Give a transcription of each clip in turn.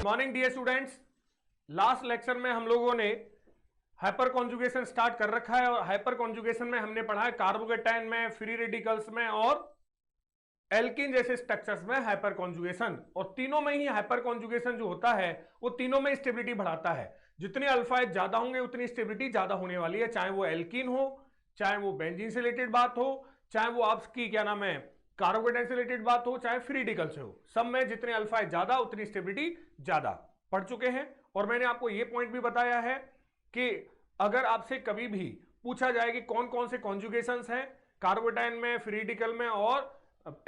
Morning dear students. Last lecture में हम लोगों ने हाइपर कॉन्जुगेशन स्टार्ट कर रखा है और हाइपर कॉन्जुगेशन में हमने पढ़ा है कार्बोकेटाइन में, फ्री रेडिकल्स में और एल्कीन जैसे स्ट्रक्चर्स में हाइपर कॉन्जुगेशन। और तीनों में ही हाइपर कॉन्जुगेशन जो होता है वो तीनों में स्टेबिलिटी बढ़ाता है। जितने अल्फाइड ज्यादा होंगे उतनी स्टेबिलिटी ज्यादा होने वाली है, चाहे वो एल्कीन हो, चाहे वो बेंजीन से रिलेटेड बात हो, चाहे वो आपकी क्या नाम है कार्बोकेटाइन से रिलेटेड बात हो, चाहे फ्री रेडिकल से हो। सब में जितने अल्फाइड ज्यादा उतनी स्टेबिलिटी ज्यादा। पढ़ चुके हैं। और मैंने आपको यह पॉइंट भी बताया है कि अगर आपसे कभी भी पूछा जाए कि कौन कौन से कॉन्जुगेशंस हैं कार्बोकेटाइन में, फ्री रेडिकल में और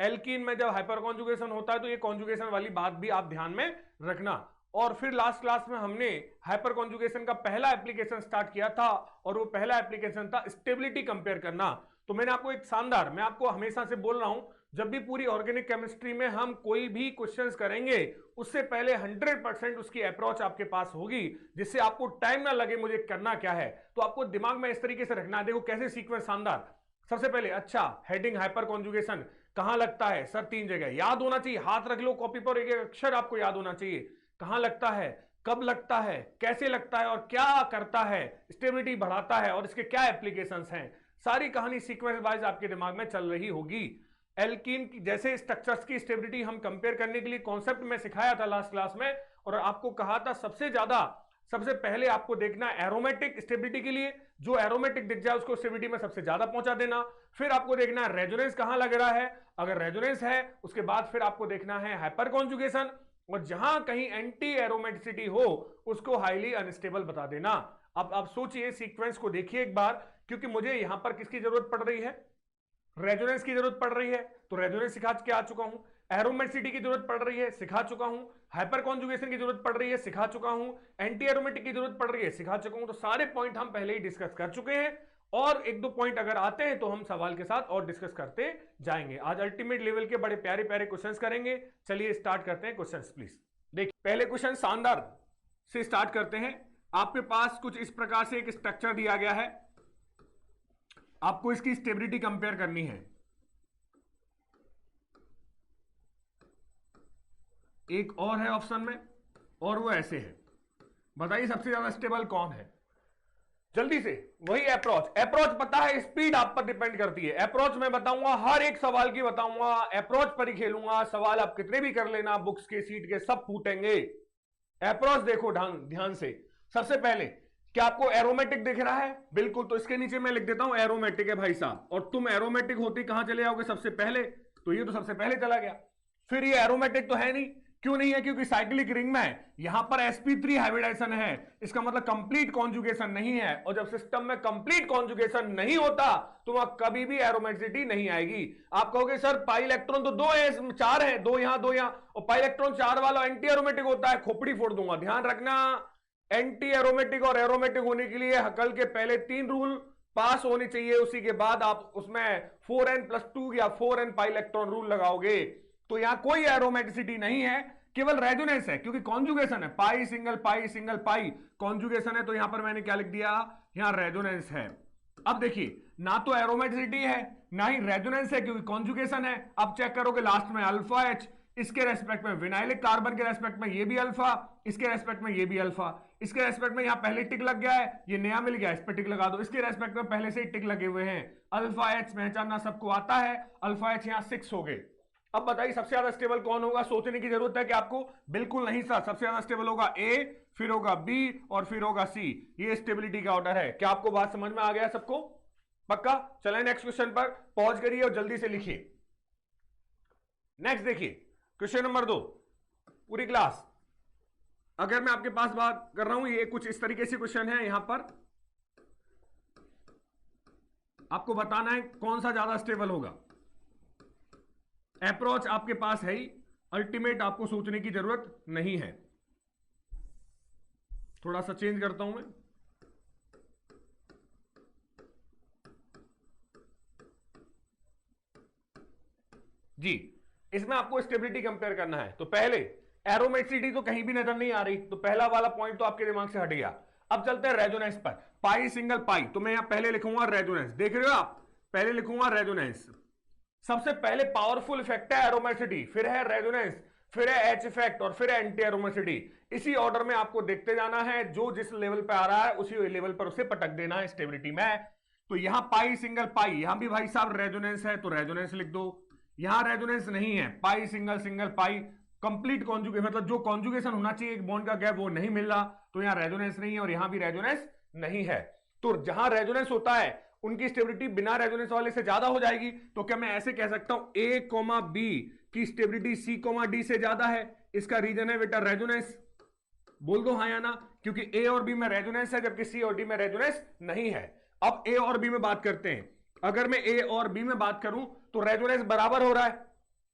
एल्कीन में, जब हाइपर कॉन्जुगेशन होता है तो ये कॉन्जुगेशन वाली बात भी आप ध्यान में रखना। और फिर लास्ट क्लास में हमने हाइपर कॉन्जुगेशन का पहला एप्लीकेशन स्टार्ट किया था और वो पहला एप्लीकेशन था स्टेबिलिटी कंपेयर करना। तो मैंने आपको एक शानदार, मैं आपको हमेशा से बोल रहा हूं, जब भी पूरी ऑर्गेनिक केमिस्ट्री में हम कोई भी क्वेश्चंस करेंगे उससे पहले 100% उसकी अप्रोच आपके पास होगी, जिससे आपको टाइम ना लगे मुझे करना क्या है। तो आपको दिमाग में इस तरीके से रखना है। देखो कैसे सीक्वेंस शानदार। सबसे पहले अच्छा हेडिंग हाइपर कॉन्जुगेशन कहां लगता है सर? 3 जगह याद होना चाहिए। हाथ रख लो कॉपी पर, एक अक्षर आपको याद होना चाहिए। कहां लगता है, कब लगता है, कैसे लगता है और क्या करता है, स्टेबिलिटी बढ़ाता है और इसके क्या एप्लीकेशंस हैं, सारी कहानी सीक्वेंस वाइज आपके दिमाग में चल रही होगी। एल्कीन की जैसे स्ट्रक्चर्स की स्टेबिलिटी हम कंपेयर करने के लिए कॉन्सेप्ट में सिखाया था लास्ट क्लास में, और आपको कहा था सबसे पहले आपको देखना एरोमेटिक स्टेबिलिटी के लिए, जो एरोमेटिक दिख जाए उसको स्टेबिलिटी में सबसे ज्यादा पहुंचा देना। फिर आपको देखना है रेजोनेंस कहां लग रहा है, अगर रेजोनेंस है उसके बाद फिर आपको देखना है हाइपर कॉन्जुगेशन, और जहां कहीं एंटी एरोमेटिसिटी हो उसको हाईली अनस्टेबल बता देना। अब आप सोचिए, सीक्वेंस को देखिए एक बार, क्योंकि मुझे यहां पर किसकी जरूरत पड़ रही है? रेजोनेंस की जरूरत पड़ रही है, तो रेजोनेंस सिखा के आ चुका हूं। एरोमेटिसिटी की जरूरत पड़ रही है, सिखा चुका हूं। हाइपर कॉन्जुगेशन की जरूरत पड़ रही है, सिखा चुका हूं। एंटी एरोमेटिक की जरूरत पड़ रही है, सिखा चुका हूं। तो सारे पॉइंट हम पहले ही डिस्कस कर चुके हैं, और एक दो पॉइंट अगर आते हैं तो हम सवाल के साथ और डिस्कस करते जाएंगे। आज अल्टीमेट लेवल के बड़े प्यारे प्यारे क्वेश्चंस करेंगे। चलिए स्टार्ट करते हैं क्वेश्चंस प्लीज। देखिए पहले क्वेश्चन शानदार से स्टार्ट करते हैं। आपके पास कुछ इस प्रकार से एक स्ट्रक्चर दिया गया है, आपको इसकी स्टेबिलिटी कंपेयर करनी है। एक और है ऑप्शन में, और वो ऐसे है। बताइए सबसे ज्यादा स्टेबल कौन है? जल्दी से। वही अप्रोच पता है, स्पीड आप पर डिपेंड करती है। अप्रोच मैं बताऊंगा, हर एक सवाल की बताऊंगा, अप्रोच पर ही खेलूंगा। सवाल आप कितने भी कर लेना, बुक्स के सीट के सब फूटेंगे। अप्रोच देखो ध्यान से। सबसे पहले क्या आपको एरोमेटिक दिख रहा है? बिल्कुल, तो इसके नीचे मैं लिख देता हूं एरोमेटिक है भाई साहब। और तुम एरोमेटिक होती कहां चले जाओगे सबसे पहले? तो ये तो सबसे पहले चला गया। फिर ये एरोमेटिक तो है नहीं। क्यों नहीं है? क्योंकि साइक्लिक रिंग में है, यहां पर sp3 हाइब्रिडाइजेशन है, इसका मतलब कंप्लीट कॉन्जुगेशन नहीं है। और जब सिस्टम में कंप्लीट कॉन्जुगेशन नहीं होता तो वहां कभी भी एरोमेटिसिटी नहीं आएगी। आप कहोगे सर पाई इलेक्ट्रॉन तो 2 है, 4 है, 2 यहां 2 यहां, और पाई इलेक्ट्रॉन 4 वाला एंटी एरोमेटिक होता है, खोपड़ी फोड़ दूंगा। ध्यान रखना, एंटी एरोमेटिक और एरोमेटिक होने के लिए हकल के पहले 3 रूल पास होने चाहिए, उसी के बाद आप उसमें 4n+2 या 4n पाई इलेक्ट्रॉन रूल लगाओगे। तो यहां कोई एरोमेटिसिटी नहीं है, केवल रेजोनेंस है, क्योंकि कॉन्जुगेशन है। पाई सिंगल पाई कॉन्जुगेशन है, तो यहां पर मैंने क्या लिख दिया? यहां रेजोनेंस है। अब देखिए, ना तो एरोमेटिसिटी है ना ही रेजोनेंस है, क्योंकि कॉन्जुगेशन है। अब चेक करोगे लास्ट में अल्फा एच, इसके रेस्पेक्ट में विनाइलिक कार्बन के रेस्पेक्ट में ये भी अल्फा, इसके रेस्पेक्ट में ये भी अल्फा, इसके रेस्पेक्ट में यहां पहले टिक लग गया है, ये नया मिल गया, इस पर टिक लगा दो। इसके रेस्पेक्ट में पहले से ही टिक लगे हुए हैं। अल्फा एच पहचानना सबको आता है, अल्फा एच यहां 6 हो गए। अब बताइए सबसे ज्यादा स्टेबल कौन होगा? सोचने की जरूरत है कि आपको? बिल्कुल नहीं सर, सबसे ज्यादा स्टेबल होगा ए, फिर होगा बी और फिर होगा सी। ये स्टेबिलिटी का ऑर्डर है। क्या आपको बात समझ में आ गया सबको? पक्का? चलें नेक्स्ट क्वेश्चन पर, पॉज करिए और जल्दी से लिखिए। नेक्स्ट देखिए क्वेश्चन नंबर 2। पूरी क्लास अगर मैं आपके पास बात कर रहा हूं, ये कुछ इस तरीके से क्वेश्चन है। यहां पर आपको बताना है कौन सा ज्यादा स्टेबल होगा। अप्रोच आपके पास है ही, अल्टीमेट आपको सोचने की जरूरत नहीं है। थोड़ा सा चेंज करता हूं मैं। जी, इसमें आपको स्टेबिलिटी कंपेयर करना है। तो पहले एरोमेटिसिटी तो कहीं भी नजर नहीं आ रही, तो पहला वाला पॉइंट तो आपके दिमाग से हट गया। अब चलते हैं रेजोनेंस पर। पाई सिंगल पाई, तो मैं यहां पहले लिखूंगा रेजोनेंस। देख रहे हो आप? पहले लिखूंगा रेजोनेंस। सबसे पहले पावरफुल इफेक्ट है एरोमेटिसिटी, फिर है रेजोनेंस, फिर है एच इफेक्ट और फिर है एंटी एरोमेसिटी। इसी ऑर्डर में आपको देखते जाना है, जो जिस लेवल पे आ रहा है उसी लेवल पर उसे पटक देना है स्टेबिलिटी में। तो यहां पाई सिंगल पाई, यहां भी भाई साहब रेजोनेंस है तो रेजोनेंस लिख दो, यहां रेजोनेंस नहीं है, पाई सिंगल सिंगल पाई, कंप्लीट कॉन्जुगेशन मतलब जो कॉन्जुगेशन होना चाहिए एक बॉन्ड का गैप वो नहीं मिल रहा, तो यहां रेजोनेंस नहीं है और यहां भी रेजोनेंस नहीं है। तो जहां रेजोनेंस होता है उनकी स्टेबिलिटी बिना रेजोनेंस वाले से ज्यादा हो जाएगी। तो क्या मैं ऐसे कह सकता हूं ए कोमा बी की स्टेबिलिटी सी कोमा डी से ज्यादा है? इसका रीजन है बेटा रेजोनेंस। बोल दो हाँ या ना, क्योंकि ए और बी में रेजोनेंस है जबकि सी और डी में रेजोनेंस नहीं है। अब ए और बी में बात करते हैं। अगर मैं ए और बी में बात करूं तो रेजोनेंस बराबर हो रहा है,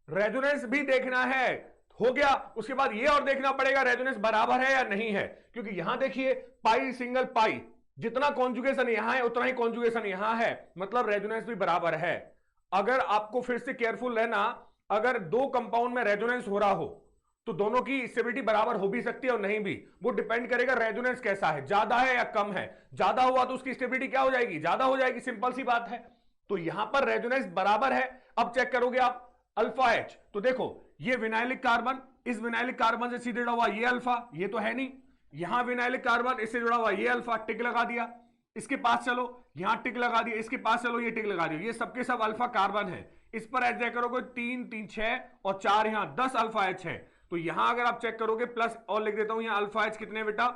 रेजोनेंस भी देखना है, हो गया। उसके बाद ये और देखना पड़ेगा रेजोनेंस बराबर है या नहीं है, क्योंकि यहां देखिए पाई सिंगल पाई, जितना कॉन्जुगेशन यहां है उतना ही कॉन्जुगेशन यहां है, मतलब रेजोनेंस भी बराबर है। अगर आपको फिर से केयरफुल रहना, अगर दो कंपाउंड में रेजोनेंस हो रहा हो तो दोनों की स्टेबिलिटी बराबर हो भी सकती है और नहीं भी, वो डिपेंड करेगा रेजोनेंस कैसा है, ज्यादा है या कम है। ज्यादा हुआ तो उसकी स्टेबिलिटी क्या हो जाएगी, ज्यादा हो जाएगी, सिंपल सी बात है। तो यहां पर रेजोनेंस बराबर है। अब चेक करोगे आप अल्फा एच, तो देखो ये विनाइलिक कार्बन, इस विनाइलिक कार्बन से सीधे जुड़ा हुआ ये अल्फा, ये तो है नहीं, यहां विनाइलिक कार्बन इससे जुड़ा हुआ ये अल्फा, टिक लगा दिया। इसके पास चलो, यहां टिक लगा दिया, इसके पास चलो, ये टिक लगा दिया, ये सबके सब अल्फा कार्बन है। इस पर एच चेक करोगे 3 3 6 और 4 यहां 10 अल्फा एच है। तो यहां अगर आप चेक करोगे प्लस और लिख देता हूं, यहां अल्फा एच कितने बेटा,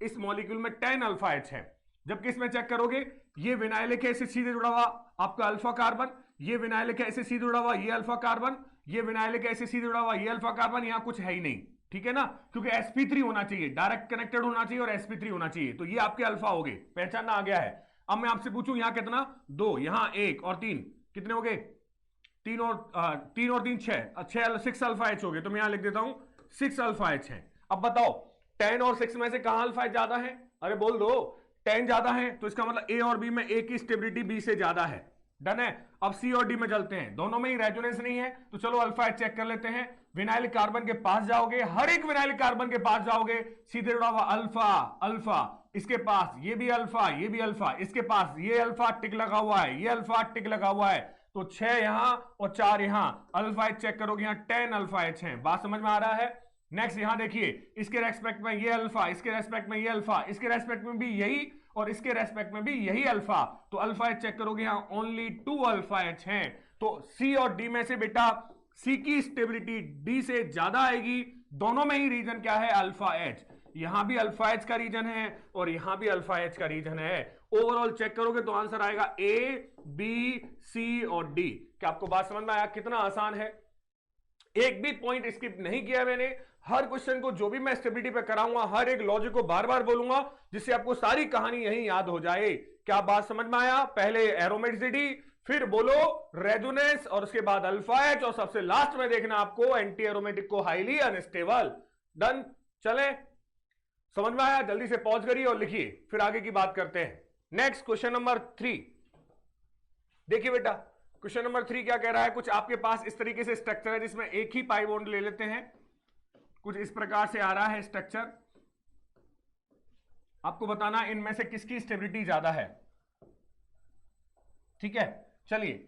इस मॉलिक्यूल में 10 अल्फा एच है। जबकि इसमें चेक करोगे ये विनाइलिक है, इससे सीधे जुड़ा हुआ आपका अल्फा कार्बन, ये विनाइलिक है, इससे सीधे जुड़ा हुआ ये अल्फा कार्बन, ये विनाइलिक है, इससे सीधे जुड़ा हुआ ये अल्फा कार्बन, यहां कुछ है ही नहीं, ठीक है ना, क्योंकि sp3 होना चाहिए, डायरेक्ट कनेक्टेड होना चाहिए और sp3 होना चाहिए। तो ये आपके अल्फा हो गए, पहचानना आ गया है। अब मैं आपसे पूछूं यहां कितना, 2, यहां 1 और 3, कितने हो गए, 3 और 3 6 अल्फा एच हो गए। तो मैं यहां लिख देता हूं 6 अल्फा एच है। अब बताओ 10 और 6 में से कहां अल्फा एच ज्यादा है? अरे बोल दो 10 ज्यादा है, तो इसका मतलब ए और बी में ए की स्टेबिलिटी बी से ज्यादा है। डन है। अब सी और डी में चलते हैं, दोनों में ही रेजोनेंस नहीं है, तो चलो अल्फा एच चेक कर लेते हैं। विनाइलिक कार्बन के पास जाओगे, हर एक विनाइलिक कार्बन के पास जाओगे, सीधे जुड़ा हुआ अल्फा अल्फा, इसके पास ये भी अल्फा, ये भी अल्फा, इसके पास ये अल्फा टिक लगा हुआ है, ये अल्फा टिक लगा हुआ है। तो 6 यहां और 4 यहां, अल्फा एच चेक करोगे यहां 10 अल्फा एच है। बात समझ में आ रहा है? नेक्स्ट यहां देखिए, इसके रेस्पेक्ट में ये अल्फा, इसके रेस्पेक्ट में ये अल्फा, इसके रेस्पेक्ट में भी यही और इसके रेस्पेक्ट में भी यही अल्फा। तो अल्फा एच चेक करोगे यहां ओनली 2 अल्फा एच हैं। तो सी और डी में से बेटा सी की स्टेबिलिटी डी से ज्यादा आएगी। दोनों में ही रीजन क्या है, अल्फा एच। यहां भी अल्फा एच का रीजन है और यहां भी अल्फा एच का रीजन है। ओवरऑल चेक करोगे तो आंसर आएगा ए बी सी और डी। क्या आपको बात समझ में आया? कितना आसान है, एक भी पॉइंट स्किप नहीं किया मैंने। हर क्वेश्चन को जो भी मैं स्टेबिलिटी पे कराऊंगा, हर एक लॉजिक को बार बार बोलूंगा, जिससे आपको सारी कहानी यही याद हो जाए। क्या बात समझ में आया? पहले एरोमेटिसिटी, फिर बोलो रेजोनेंस और उसके बाद अल्फा एच और सबसे लास्ट में देखना आपको एंटी एरोमेटिक को हाईली अनस्टेबल। डन, चले, समझ में आया? जल्दी से पॉज करिए और लिखिए, फिर आगे की बात करते हैं। नेक्स्ट क्वेश्चन नंबर 3 देखिए बेटा, क्वेश्चन नंबर 3 क्या कह रहा है, कुछ आपके पास इस तरीके से स्ट्रक्चर है जिसमें एक ही पाई बॉन्ड ले लेते हैं। कुछ इस प्रकार से आ रहा है स्ट्रक्चर, आपको बताना इनमें से किसकी स्टेबिलिटी ज्यादा है। ठीक है, चलिए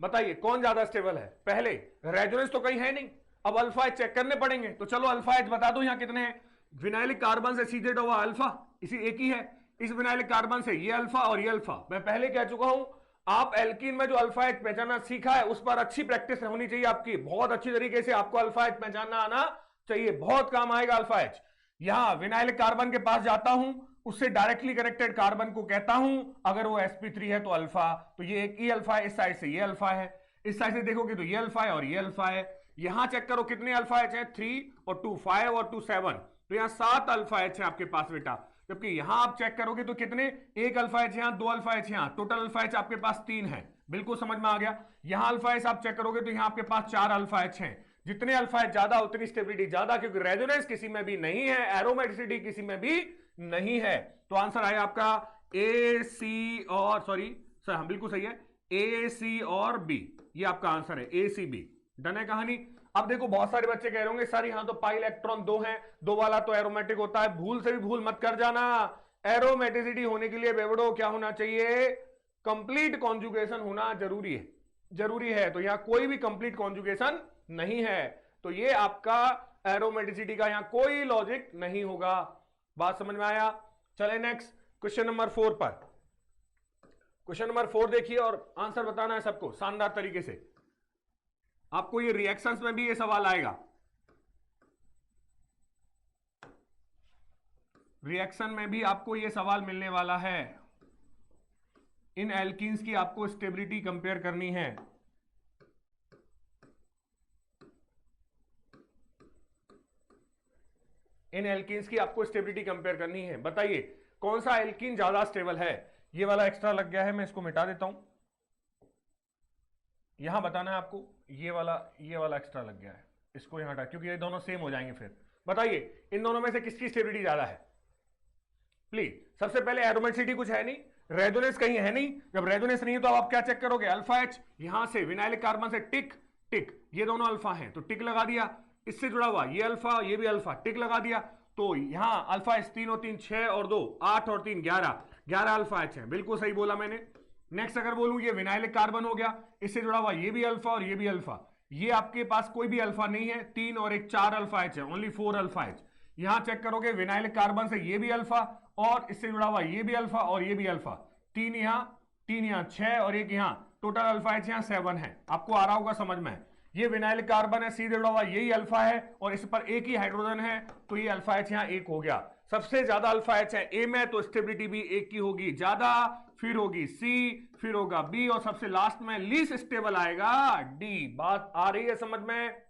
बताइए कौन ज्यादा स्टेबल है। पहले रेजोनेंस तो कहीं है नहीं, अब अल्फा एच चेक करने पड़ेंगे। तो चलो अल्फा एच बता दो यहां कितने हैं। विनाइलिक कार्बन से सीधे जुड़ा हुआ अल्फा, इसी एक ही है। इस विनाइलिक कार्बन से ये अल्फा और ये अल्फा। मैं पहले कह चुका हूं, आप एल्कीन में जो अल्फा एच पहचानना सीखा है उस पर अच्छी प्रैक्टिस होनी चाहिए आपकी। बहुत अच्छी तरीके से आपको अल्फा एच पहचानना आना चाहिए, बहुत काम आएगा अल्फा एच। यहां विनाइलिक कार्बन के पास जाता हूं, उससे डायरेक्टली कनेक्टेड कार्बन को कहता हूं, अगर वो sp3 है तो अल्फा, तो ये एक ही अल्फा है, इस साइड से ये अल्फा है, इस साइड से देखोगे तो ये अल्फा है और ये अल्फा है। यहां चेक करो कितने अल्फा एच है, 3 और 2 5 और 2 7, तो यहां 7 अल्फा एच है आपके पास बेटा। जबकि यहां आप चेक करोगे तो कितने, एक अल्फा एच यहां, 2 अल्फा एच यहां, टोटल अल्फा एच आपके पास 3 है। बिल्कुल समझ में आ गया। यहां अल्फा एच आप चेक करोगे तो यहां आपके पास 4 अल्फा एच है। जितने अल्फा एच ज्यादा उतनी स्टेबिलिटी ज्यादा, क्योंकि रेजोनेंस किसी में भी नहीं है, एरोमेटिसिटी किसी में भी नहीं है। तो आंसर आया आपका ए सी और, सॉरी सर, हम बिल्कुल सही है, ए सी और बी, ये आपका आंसर है ए सी बी। डन है कहानी। अब देखो बहुत सारे बच्चे कह रहे होंगे सर यहां तो पाई इलेक्ट्रॉन 2 है, 2 वाला तो एरोमेटिक होता है। भूल से भी भूल मत कर जाना, एरोमेटिसिटी होने के लिए बेवड़ो क्या होना चाहिए, कंप्लीट कॉन्जुगेशन होना जरूरी है, जरूरी है। तो यहां कोई भी कंप्लीट कॉन्जुगेशन नहीं है। तो ये आपका एरोमेटिसिटी का यहां कोई लॉजिक नहीं होगा। बात समझ में आया? चले नेक्स्ट क्वेश्चन नंबर 4 पर। क्वेश्चन नंबर 4 देखिए और आंसर बताना है सबको शानदार तरीके से। आपको ये रिएक्शंस में भी ये सवाल आएगा, रिएक्शन में भी आपको ये सवाल मिलने वाला है। इन एल्कीन्स की आपको स्टेबिलिटी कंपेयर करनी है। इन एल्कीन्स की आपको स्टेबिलिटी कंपेयर करनी है। बताइए कौन सा एल्कीन ज्यादा स्टेबल है। ये वाला एक्स्ट्रा लग गया है, मैं इसको मिटा देता हूं। यहां बताना है आपको, ये वाला एक्स्ट्रा लग गया है, इसको यहां हटा, क्योंकि ये दोनों सेम हो जाएंगे फिर। बताइए इन दोनों में से किसकी स्टेबिलिटी ज्यादा है प्लीज। सबसे पहले एरोमेटिसिटी कुछ है नहीं, रेजोनेंस कहीं है नहीं। जब रेजोनेंस नहीं है तो आप क्या चेक करोगे, अल्फा एच, यहां से विनाइलिक कार्बन से टिक टिक, ये दोनों अल्फा हैं तो टिक लगा दिया। इससे जुड़ा हुआ ये अल्फा, ये भी अल्फा, टिक लगा दिया। तो यहां अल्फा एच 3 और 3 6 और 2 8 और 3 11 अल्फा एच है। बिल्कुल सही बोला मैंने। नेक्स्ट अगर बोलूं ये विनाइलिक कार्बन हो गया, इससे जुड़ा हुआ ये भी अल्फा और ये भी अल्फा। ये आपके पास कोई भी अल्फा नहीं है, 3 और 1 4 अल्फा एच है, ओनली 4 अल्फा एच। यहां चेक करोगे विनाइलिक कार्बन से ये भी अल्फा और इससे जुड़ा हुआ ये भी अल्फा और ये भी अल्फा। 3 यहां 6 और 1 यहां, टोटल अल्फा एच यहां 7 है। आपको आ रहा होगा समझ में। ये विनाइलिक कार्बन है, सीधे जुड़ा हुआ यही अल्फा है और इस पर एक ही हाइड्रोजन है, तो ये अल्फा एच यहां 1 हो गया। सबसे ज्यादा अल्फा एच है ए में, तो स्टेबिलिटी भी 1 की होगी, ज्यादा फिर होगी सी, फिर होगा बी और सबसे लास्ट में लीस्ट स्टेबल आएगा डी। बात आ रही है समझ में?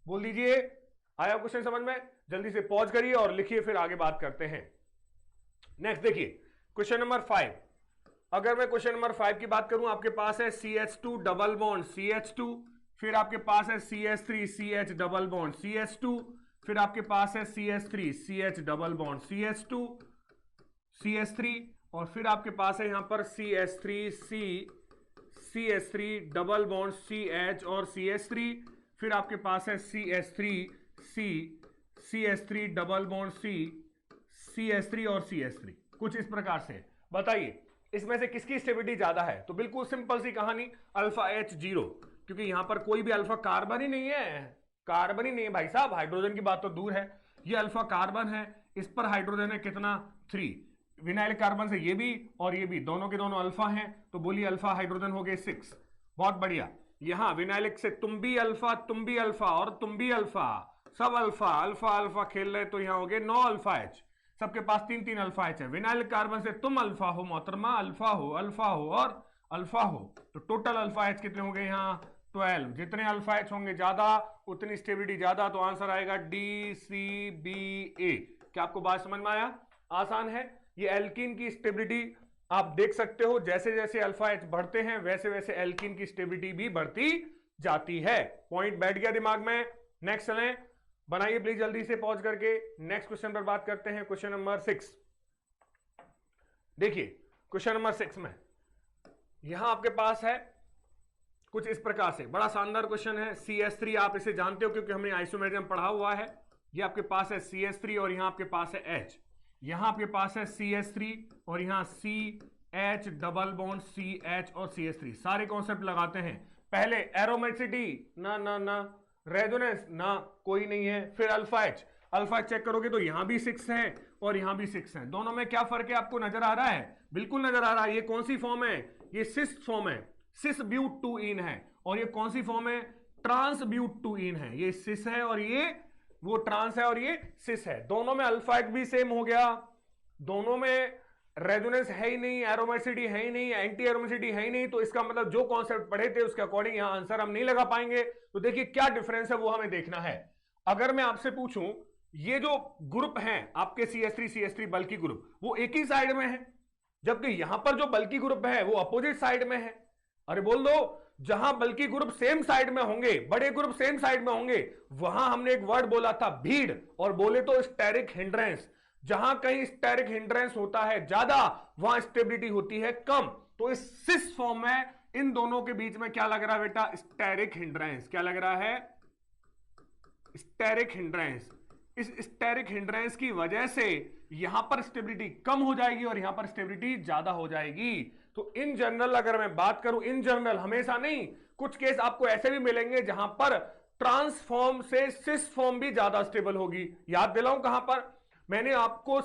बोल दीजिए आया क्वेश्चन समझ में? जल्दी से पॉज करिए और लिखिए, फिर आगे बात करते हैं। नेक्स्ट देखिए क्वेश्चन नंबर 5। अगर मैं क्वेश्चन नंबर 5 की बात करूं, आपके पास है CH2 डबल बॉन्ड CH2, फिर आपके पास है CH3 CH double bond CH2, फिर आपके पास है CH3 CH double bond CH2 CH3, और फिर आपके पास है यहां पर CH3 डबल बॉन्ड CH और CH3, फिर आपके पास है CH3 डबल बॉन्ड CH3 और CH3। कुछ इस प्रकार से। बताइए इसमें से किसकी स्टेबिलिटी ज्यादा है? तो बिल्कुल सिंपल सी कहानी, अल्फा एच 0, क्योंकि यहां पर कोई भी अल्फा कार्बन ही नहीं है, कार्बन ही नहीं है भाई साहब। हाइड्रोजन की बात तो दूर है, ये अल्फा कार्बन है, इस पर हाइड्रोजन है कितना 3। विनाइलिक कार्बन से ये भी और ये भी, दोनों के दोनों अल्फा हैं, तो बोलिए अल्फा हाइड्रोजन हो गए 6। बहुत बढ़िया। यहां विनाइलिक से तुम भी अल्फा और तुम भी अल्फा, सब अल्फा अल्फा अल्फा खेल रहे, तो यहां हो गए 9 अल्फा एच। सबके पास 3 अल्फा एच है। विनाइलिक कार्बन से तुम अल्फा हो मोहतरमा, अल्फा हो और अल्फा हो, तो टोटल अल्फा एच कितने हो गए यहां 12। जितने अल्फा एच होंगे ज्यादा उतनी स्टेबिलिटी ज्यादा, तो आंसर आएगा DCBA। क्या आपको बात समझ में आया? आसान है। ये एल्कीन की स्टेबिलिटी आप देख सकते हो, जैसे जैसे अल्फा एच बढ़ते हैं वैसे वैसे एल्कीन की स्टेबिलिटी भी बढ़ती जाती है। पॉइंट बैठ गया दिमाग में? नेक्स्ट चलें, बनाइए प्लीज जल्दी से पॉज करके। नेक्स्ट क्वेश्चन पर बात करते हैं, क्वेश्चन नंबर 6। देखिए क्वेश्चन नंबर 6 में यहां आपके पास है कुछ इस प्रकार से, बड़ा शानदार क्वेश्चन है। CH3 आप इसे जानते हो क्योंकि हमने आइसोमेरिज्म पढ़ा हुआ है। ये आपके पास है CH3 और यहां आपके पास है H। यहां आपके पास है CH3 और यहां CH डबल बॉन्ड CH और CH3। सारे कॉन्सेप्ट लगाते हैं। पहले एरोमेटिसिटी ना, रेजोनेंस ना, कोई नहीं है। फिर अल्फा एच चेक करोगे तो यहां भी 6 है और यहां भी 6 है। दोनों में क्या फर्क है आपको नजर आ रहा है? बिल्कुल नजर आ रहा है। ये कौन सी फॉर्म है? ये सिस फॉर्म है, सिस ब्यूट टू इन है। और ये कौन सी फॉर्म है? ट्रांस ब्यूट टू इन है। ये सिस है और ये वो ट्रांस है और ये सिस है। दोनों में अल्फा एच भी सेम हो गया, दोनों में रेजोनेंस है ही नहीं, एरोमेटिसिटी है ही नहीं, एंटी एरोमेटिसिटी है ही नहीं। तो इसका मतलब जो कॉन्सेप्ट पढ़े थे उसके अकॉर्डिंग यहां आंसर हम नहीं लगा पाएंगे। तो देखिए क्या डिफरेंस है वो हमें देखना है। अगर मैं आपसे पूछूं, ये जो ग्रुप हैं आपके CH3 बल्कि ग्रुप, वो एक ही साइड में है, जबकि यहां पर जो बल्कि ग्रुप है वो अपोजिट साइड में है। अरे बोल दो, जहां बल्कि ग्रुप सेम साइड में होंगे, बड़े ग्रुप सेम साइड में होंगे, वहां हमने एक वर्ड बोला था भीड़, और बोले तो स्टेरिक हिंड्रेंस। जहां कहीं स्टेरिक हिंड्रेंस होता है ज्यादा, वहां स्टेबिलिटी होती है कम। तो इस सिस फॉर्म में इन दोनों के बीच में क्या लग रहा है बेटा? Steric hindrance. क्या लग रहा है? Steric hindrance. इस स्टेरिक हिंड्रेंस की वजह से यहां पर स्टेबिलिटी कम हो जाएगी और यहां पर स्टेबिलिटी ज्यादा हो जाएगी। तो इन जनरल अगर मैं बात करूं, इन जनरल हमेशा नहीं, कुछ केस आपको ऐसे भी मिलेंगे जहां पर ट्रांसफॉर्म से सिस फॉर्म भी ज्यादा स्टेबल होगी। याद दिलाऊं कहां पर, मैंने आपको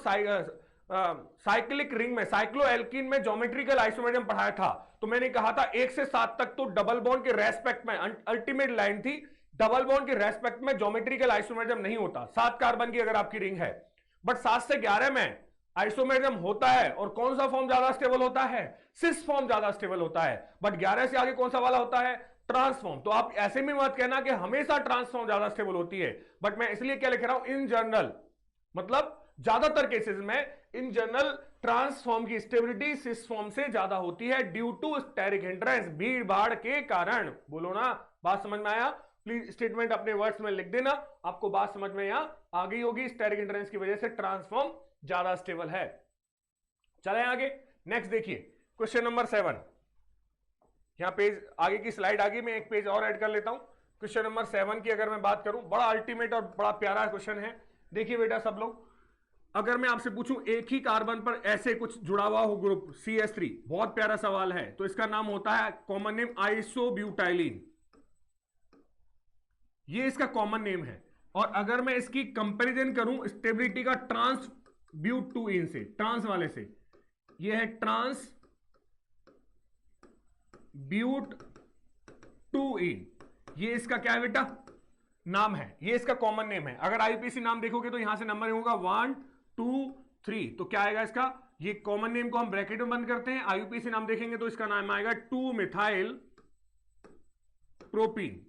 साइक्लिक रिंग में, साइक्लोएल्कीन में ज्योमेट्रिकल आइसोमेरिज्म पढ़ाया था, तो मैंने कहा था 1 से 7 तक तो डबल बॉन्ड के रेस्पेक्ट में अल्टीमेट लाइन थी, डबल बॉन्ड के रेस्पेक्ट में ज्योमेट्रिकल आइसोमेरिज्म नहीं होता। 7 कार्बन की अगर आपकी रिंग है, बट 7 से 11 में आइसोमेरिज्म होता है, और कौन सा फॉर्म ज्यादा स्टेबल होता है, सिस फॉर्म ज्यादा स्टेबल होता है, बट 11 से आगे कौन सा वाला होता है, ट्रांसफॉर्म। तो आप ऐसे में मत कहना कि हमेशा ट्रांसफॉर्म ज्यादा स्टेबल होती है, बट मैं इसलिए क्या लिख रहा हूं, इन जनरल, मतलब ज्यादातर केसेस में इन जनरल ट्रांसफॉर्म की स्टेबिलिटी सिस फॉर्म से ज्यादा होती है, ड्यू टू स्टेरिक हिंड्रेंस, भीड़ भाड़ के कारण। बोलो ना, बात समझ में आया? प्लीज स्टेटमेंट अपने वर्ड्स में लिख देना, आपको बात समझ में यहां आ गई होगी। स्टेरिक हिंड्रेंस की वजह से ट्रांसफॉर्म ज्यादा स्टेबल है। चले आगे, नेक्स्ट देखिए क्वेश्चन नंबर 7। यहां पेज आगे की स्लाइड आगे, मैं एक पेज और ऐड कर लेता हूं। क्वेश्चन नंबर 7 की अगर मैं बात करूं, बड़ा अल्टीमेट और बड़ा प्यारा क्वेश्चन है। देखिए बेटा सब लोग, अगर मैं आपसे पूछूं एक ही कार्बन पर ऐसे कुछ जुड़ा हुआ हो ग्रुप CH3, बहुत प्यारा सवाल है, तो इसका नाम होता है कॉमन नेम आइसोब्यूटाइलिन, ये इसका कॉमन नेम है। और अगर मैं इसकी कंपैरिजन करूं स्टेबिलिटी का ट्रांसब्यूटुइन से, ट्रांस वाले से, ये है ट्रांसब्यूटुइन, ये इसका क्या है बेटा, नाम है, ये इसका कॉमन नेम है। अगर आईपीसी नाम देखोगे तो यहां से नंबर होगा 1 2 3, तो क्या आएगा इसका, ये कॉमन नेम को हम ब्रैकेट में बंद करते हैं, आईयूपीसी नाम देखेंगे तो इसका नाम आएगा 2 मिथाइल प्रोपीन।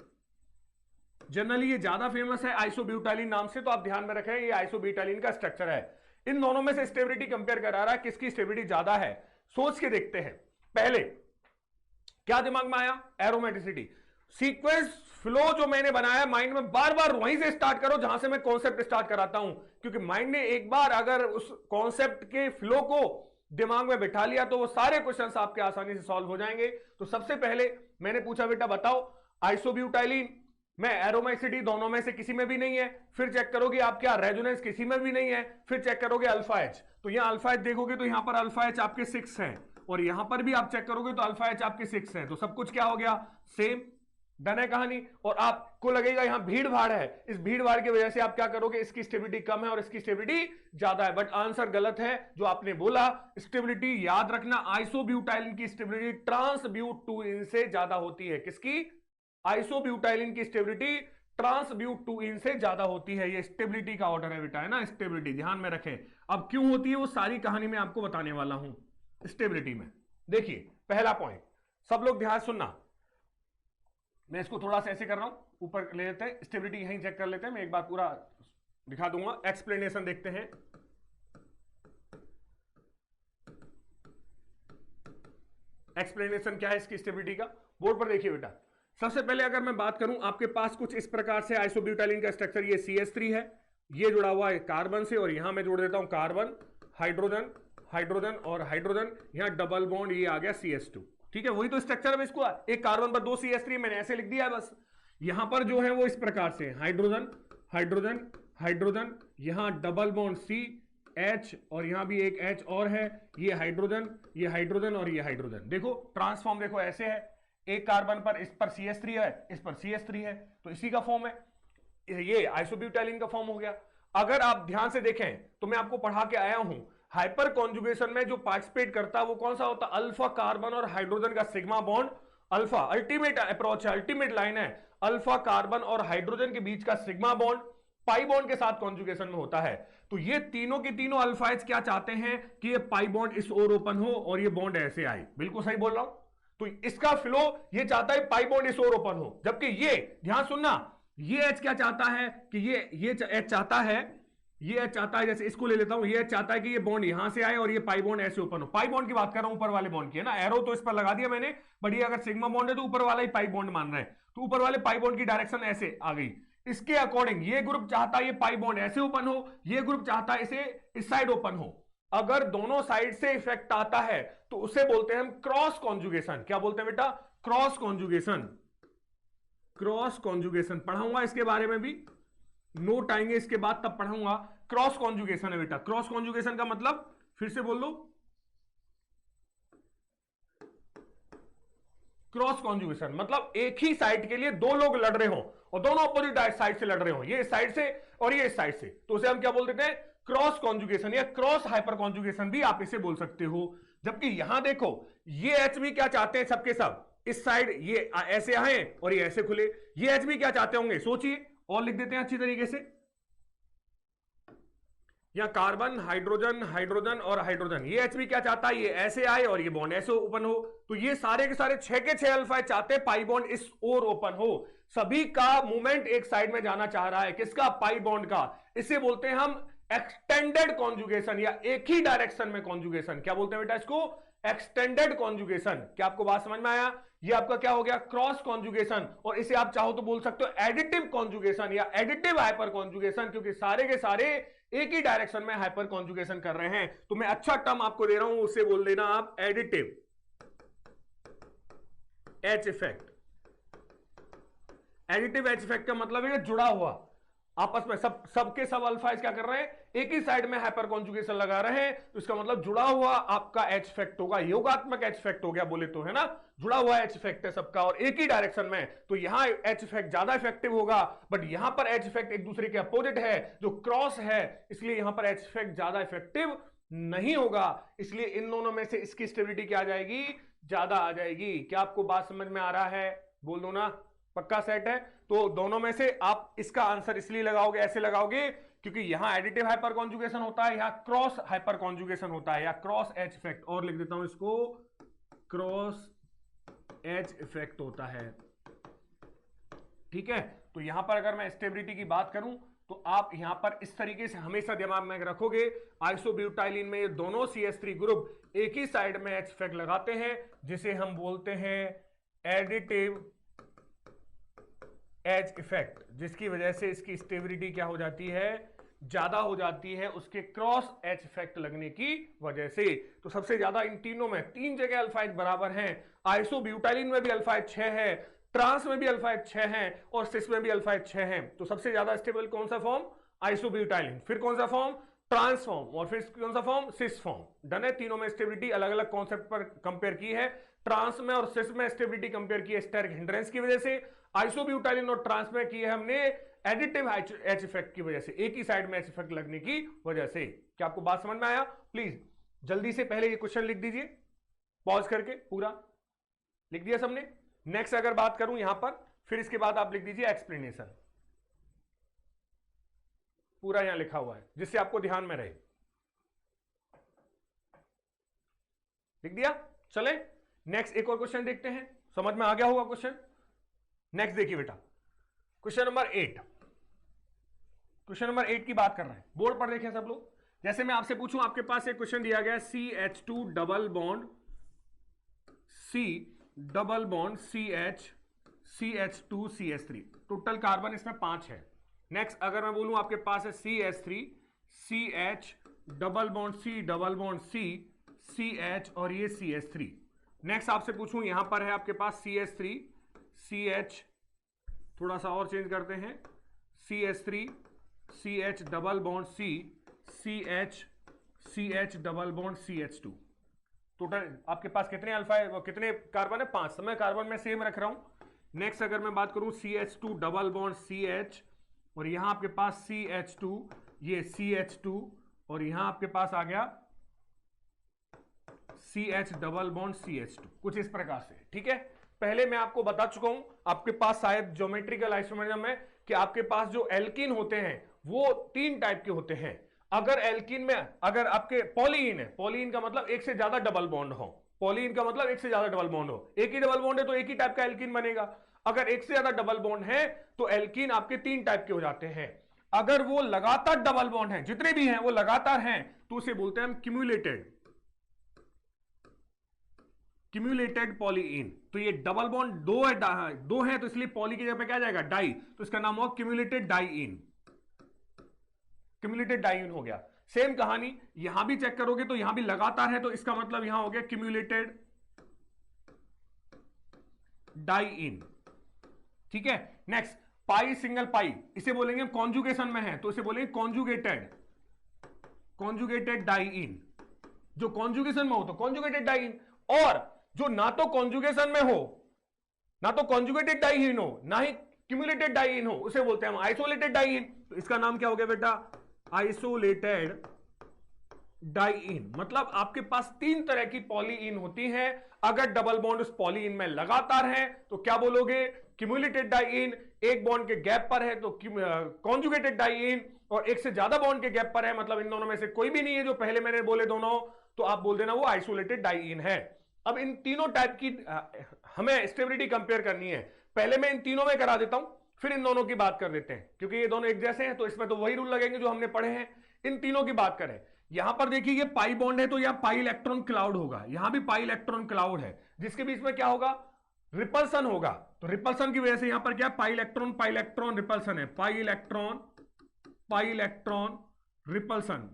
जनरली ये ज्यादा फेमस है आइसोब्यूटाइलिन नाम से, तो आप ध्यान में रखें ये आइसोब्यूटाइलिन का स्ट्रक्चर है। इन दोनों में से स्टेबिलिटी कंपेयर करा रहा है, किसकी स्टेबिलिटी ज्यादा है, सोच के देखते हैं। पहले क्या दिमाग में आया, एरोमेटिसिटी। सीक्वेंस फ्लो जो मैंने बनाया माइंड में, बार बार वहीं से स्टार्ट करो जहां से मैं कॉन्सेप्ट स्टार्ट कराता हूं, क्योंकि माइंड ने एक बार अगर उस कॉन्सेप्ट के फ्लो को दिमाग में बिठा लिया तो वो सारे क्वेश्चंस आपके आसानी से सॉल्व हो जाएंगे। तो सबसे पहले मैंने पूछा बेटा बताओ आइसोब्यूटाइलिन में एरोमेटिसिटी दोनों में से किसी में भी नहीं है, फिर चेक करोगे आप क्या रेजोनेंस किसी में भी नहीं है, फिर चेक करोगे अल्फा एच, तो यहां अल्फा एच देखोगे तो यहां पर अल्फा एच आपके 6 है, और यहां पर भी आप चेक करोगे तो अल्फा एच आपके 6 है, तो सब कुछ क्या हो गया, सेम, डन है कहानी। और आपको लगेगा यहां भीड़ भाड़ है, इस भीड़ भाड़ की वजह से आप क्या करोगे, इसकी स्टेबिलिटी कम है और इसकी स्टेबिलिटी ज्यादा है, बट आंसर गलत है जो आपने बोला। स्टेबिलिटी याद रखना, आइसोब्यूटाइलिन की स्टेबिलिटी ट्रांसब्यूटुइन से ज्यादा होती है, किसकी, आइसोब्यूटाइलिन की स्टेबिलिटी ट्रांसब्यूटुइन से ज्यादा होती है। ये स्टेबिलिटी का ऑर्डर है बेटा, है ना, स्टेबिलिटी ध्यान में रखें। अब क्यों होती है वो सारी कहानी मैं आपको बताने वाला हूं स्टेबिलिटी में। देखिए पहला पॉइंट, सब लोग ध्यान सुनना, मैं इसको थोड़ा सा ऐसे कर रहा हूं, ऊपर ले लेते हैं, स्टेबिलिटी यहीं चेक कर लेते हैं, मैं एक बार पूरा दिखा दूंगा, एक्सप्लेनेशन देखते हैं। एक्सप्लेनेशन क्या है इसकी स्टेबिलिटी का, बोर्ड पर देखिए बेटा। सबसे पहले अगर मैं बात करूं, आपके पास कुछ इस प्रकार से आइसोब्यूटाइलिन का स्ट्रक्चर, ये CH3 है, ये जुड़ा हुआ है कार्बन से, और यहां मैं जोड़ देता हूं कार्बन, हाइड्रोजन, हाइड्रोजन और हाइड्रोजन, यहां डबल बॉन्ड, ये आ गया CH2, ठीक है, वही तो स्ट्रक्चर है इसको, एक कार्बन पर 2 CH3, मैंने ऐसे लिख दिया है बस। यहां पर जो है वो इस प्रकार से हाइड्रोजन, हाइड्रोजन, हाइड्रोजन, यहां डबल बॉन्ड CH, और यहां भी एक H और है, ये हाइड्रोजन, ये हाइड्रोजन और ये हाइड्रोजन। देखो ट्रांसफॉर्म देखो ऐसे है, एक कार्बन पर इस पर CH3 है, इस पर CH3 है, तो इसी का फॉर्म है, ये आइसोब्यूटाइलिन का फॉर्म हो गया। अगर आप ध्यान से देखें तो मैं आपको पढ़ा के आया हूं, हाइपर कॉन्जुगेशन में जो पार्टिसिपेट करता है वो कौन सा होता है, अल्फा कार्बन और हाइड्रोजन का sigma bond, alpha ultimate approach है, अल्टीमेट लाइन है, अल्फा कार्बन और हाइड्रोजन के बीच का सिग्मा बॉन्ड पाई बॉन्ड के साथ कॉन्जुगेशन में होता है। तो ये तीनों की तीनों अल्फाइज क्या चाहते हैं कि ये पाई बॉन्ड इस ओर ओपन हो और ये बॉन्ड ऐसे आए, बिल्कुल सही बोल रहा हूं। तो इसका फ्लो ये चाहता है पाई बॉन्ड इस ओर ओपन हो, जबकि ये ध्यान सुनना, ये H क्या चाहता है कि ये H चाहता है, ये H चाहता है, जैसे इसको ले लेता हूं, ये H चाहता है कि ये बॉन्ड यहां से आए और ये पाई बॉन्ड ऐसे ओपन हो। पाई बॉन्ड की बात कर रहा हूं, ऊपर वाले बॉन्ड की है ना, एरो तो इस पर लगा दिया मैंने, बट ये अगर सिग्मा बॉन्ड है तो ऊपर वाला ही पाई बॉन्ड मान रहे हैं, तो ऊपर वाले पाई बॉन्ड की डायरेक्शन ऐसे आ गई। इसके अकॉर्डिंग ये ग्रुप चाहता है ये पाई बॉन्ड ऐसे ओपन हो, ये ग्रुप चाहता है इसे इस साइड ओपन हो। अगर दोनों साइड से इफेक्ट आता है तो उसे बोलते हैं हम क्रॉस कॉन्जुगेशन। क्या बोलते हैं बेटा, क्रॉस कॉन्जुगेशन। क्रॉस कॉन्जुगेशन पढ़ाऊंगा इसके बारे में भी, नोट आएंगे इसके बाद तब पढ़ाऊंगा। क्रॉस कॉन्जुगेशन है बेटा, क्रॉस कॉन्जुगेशन का मतलब फिर से बोल दो, क्रॉस कॉन्जुगेशन मतलब एक ही साइड के लिए दो लोग लड़ रहे हो और दोनों अपोजिट साइड से लड़ रहे हो, ये इस साइड से और ये इस साइड से, तो उसे हम क्या बोल देते हैं? क्रॉस कॉन्जुगेशन या क्रॉस हाइपर कॉन्जुगेशन भी आप इसे बोल सकते हो। जबकि यहां देखो ये एच बी क्या चाहते हैं, सबके सब इस साइड ये ऐसे आए और ये ऐसे खुले, ये एच बी क्या चाहते होंगे सोचिए, और लिख देते हैं अच्छी तरीके से, या कार्बन हाइड्रोजन हाइड्रोजन और हाइड्रोजन, ये एच बी क्या चाहता है, ये ऐसे आए और ये बॉन्ड ऐसे ओपन हो, तो ये सारे के सारे 6 के 6 अल्फा चाहते हैं पाई बॉन्ड इस ओर ओपन हो, सभी का मूवमेंट एक साइड में जाना चाह रहा है, किसका? पाई बॉन्ड का। इसे बोलते हैं हम एक्सटेंडेड कॉन्जुगेशन या एक ही डायरेक्शन में कॉन्जुगेशन। क्या बोलते हैं बेटा इसको? Extended conjugation. क्या आपको बात समझ में आया? ये आपका क्या हो गया? Cross conjugation. और इसे आप चाहो तो बोल सकते हो एडिटिव कॉन्जुगेशन या एडिटिव हाइपर कॉन्जुगेशन, क्योंकि सारे के सारे एक ही डायरेक्शन में हाइपर कॉन्जुगेशन कर रहे हैं। तो मैं अच्छा टर्म आपको दे रहा हूं, उसे बोल देना आप additive H effect. Additive H effect का मतलब है जुड़ा हुआ, आपस में सबके सब अल्फाइज क्या कर रहे हैं? एक ही साइड में हाइपर कॉन्जुगेशन लगा रहे हैं, तो इसका मतलब जुड़ा हुआ आपका एच इफेक्ट होगा, योगात्मक एच इफेक्ट हो गया बोले तो, है ना? जुड़ा हुआ एच इफेक्ट है सबका और एक ही डायरेक्शन में, तो यहां एच इफेक्ट ज्यादा इफेक्टिव होगा, बट यहां पर एच इफेक्ट एक दूसरे के अपोजिट है, जो क्रॉस है, इसलिए यहां पर एच इफेक्ट ज्यादा इफेक्टिव नहीं होगा। इसलिए इन दोनों में से इसकी स्टेबिलिटी क्या आ जाएगी? ज्यादा आ जाएगी। क्या आपको बात समझ में आ रहा है? बोल दो ना, पक्का सेट है? तो दोनों में से आप इसका आंसर इसलिए लगाओगे, ऐसे लगाओगे, क्योंकि यहां एडिटिव हाइपर कॉन्जुगेशन होता है, यहां क्रॉस हाइपर कॉन्जुगेशन होता है, या क्रॉस एच इफेक्ट, और लिख देता हूं इसको क्रॉस एच इफेक्ट होता है। ठीक है, तो यहां पर अगर मैं स्टेबिलिटी की बात करूं तो आप यहां पर इस तरीके से हमेशा दिमाग में रखोगे, आइसोब्यूटाइलिन में ये दोनों CH3 ग्रुप एक ही साइड में एच इफेक्ट लगाते हैं, जिसे हम बोलते हैं एडिटिव एच इफेक्ट, जिसकी वजह से इसकी स्टेबिलिटी क्या हो जाती है? ज्यादा हो जाती है, उसके क्रॉस एच इफेक्ट लगने की वजह से। तो सबसे ज्यादा इन तीनों में 3 जगह अल्फाइड बराबर हैं, आइसोब्यूटाइलिन में भी अल्फाइड 6 है, ट्रांस में भी अल्फाइड 6 हैं और सिस में भी अल्फाइड 6 हैं। तो सबसे ज्यादा स्टेबल कौन सा फॉर्म? आइसोब्यूटाइलिन। फिर कौन सा फॉर्म? Trans form. और फिर कौन सा फॉर्म? Cis form. डन है? तीनों में स्टेबिलिटी अलग अलग कॉन्सेप्ट पर कंपेयर की है। ट्रांस में और सिस में स्टेबिलिटी कंपेयर की है स्टेरिक हिंड्रेंस की वजह से, आइसोब्यूटाइलिन और ट्रांस में की है हमने एडिटिव एच इफेक्ट की वजह से, एक ही साइड में एच इफेक्ट लगने की वजह से। क्या आपको बात समझ में आया? प्लीज जल्दी से पहले ये क्वेश्चन लिख दीजिए, पॉज करके पूरा लिख दिया सबने। नेक्स्ट अगर बात करूं यहां पर, फिर इसके बाद आप लिख दीजिए एक्सप्लेनेशन, पूरा यहां लिखा हुआ है जिससे आपको ध्यान में रहे। लिख दिया? चले नेक्स्ट एक और क्वेश्चन देखते हैं, समझ में आ गया होगा क्वेश्चन। नेक्स्ट देखिए बेटा, क्वेश्चन नंबर 8। क्वेश्चन नंबर 8 की बात कर रहे हैं, बोर्ड पर देखें सब लोग। जैसे मैं आपसे पूछूं, आपके पास एक क्वेश्चन दिया गया CH2 double bond C double bond CH CH2 CH3, total carbon इसमें 5 है। नेक्स्ट अगर मैं बोलूं आपके पास है CH3 CH double bond C double bond C CH और ये CH3। नेक्स्ट आपसे पूछूं, यहां पर है आपके पास CH3 CH, थोड़ा सा और चेंज करते हैं, CH3 CH double bond C CH CH double bond CH2। Total आपके पास कितने अल्फा है, कितने कार्बन है? 5। समय कार्बन में सेम रख रहा हूं। नेक्स्ट अगर मैं बात करूं CH2 डबल बॉन्ड CH, और यहां आपके पास CH2, ये CH2, और यहां आपके पास आ गया CH डबल बॉन्ड CH2, कुछ इस प्रकार से। ठीक है, पहले मैं आपको बता चुका हूं, आपके पास शायद ज्योमेट्रिकल आइसोमरिज्म में कि आपके पास जो एल्कीन होते हैं वो 3 टाइप के होते हैं। अगर एल्कीन में अगर आपके पॉलीन है, पॉलीन का मतलब एक से ज्यादा डबल बॉन्ड हो, पॉलीन का मतलब एक से ज्यादा डबल बॉन्ड हो, एक ही डबल बॉन्ड है तो एक ही टाइप का एल्कीन बनेगा। अगर एक से ज्यादा डबल बॉन्ड है तो एल्कीन आपके 3 टाइप के हो जाते हैं। अगर वो लगातार डबल बॉन्ड है, जितने भी हैं वो लगातार हैं, तो उसे बोलते हैं हम क्यूमुलेटेड पॉलीइन। तो ये डबल बॉन्ड दो है तो इसलिए पॉली की जगह पे क्या जाएगा? डाई, तो इसका नाम होगा क्यूमुलेटेड डाईइन। क्यूमुलेटेड डाईइन हो गया। सेम कहानी यहां भी चेक करोगे तो यहां भी लगातार है, तो इसका मतलब यहां हो गया क्यूमुलेटेड डाईइन। ठीक है, नेक्स्ट पाई सिंगल पाई, इसे बोलेंगे कॉन्जुगेशन में है तो इसे बोलेंगे कॉन्जुगेटेड डाईइन। जो कॉन्जुगेशन में हो तो कॉन्जुगेटेड डाईइन, और जो ना तो कॉन्जुगेशन में हो ना तो कॉन्जुगेटेड डाइईन हो ना ही क्यूमुलेटेड डाइईन हो, उसे बोलते हैं हम आइसोलेटेड डाइईन। तो इसका नाम क्या हो गया बेटा, आइसोलेटेड डाइईन। मतलब आपके पास तीन तरह की पॉलीईन होती हैं। अगर डबल बॉन्ड उस पॉलीईन में लगातार है तो क्या बोलोगे, क्यूमुलेटेड डाइईन। एक बॉन्ड के गैप पर है तो कॉन्जुगेटेड डाइईन, और एक से ज्यादा बॉन्ड के गैप पर है, मतलब इन दोनों में से कोई भी नहीं है जो पहले मैंने बोले दोनों, तो आप बोल देना वो आइसोलेटेड डाइईन है। अब इन तीनों टाइप की हमें स्टेबिलिटी कंपेयर करनी है। पहले मैं इन तीनों में करा देता हूं, फिर इन दोनों की बात कर देते हैं, क्योंकि ये दोनों एक जैसे हैं तो इसमें तो वही रूल लगेंगे जो हमने पढ़े हैं। इन तीनों की बात करें, यहां पर देखिए ये पाई बॉन्ड है तो यहां पाई इलेक्ट्रॉन क्लाउड होगा, यहां भी पाई इलेक्ट्रॉन क्लाउड है, जिसके बीच में क्या होगा, रिपल्सन होगा। तो रिपल्सन की वजह से यहां पर क्या, पाई इलेक्ट्रॉन रिपल्सन है, पाई इलेक्ट्रॉन रिपल्सन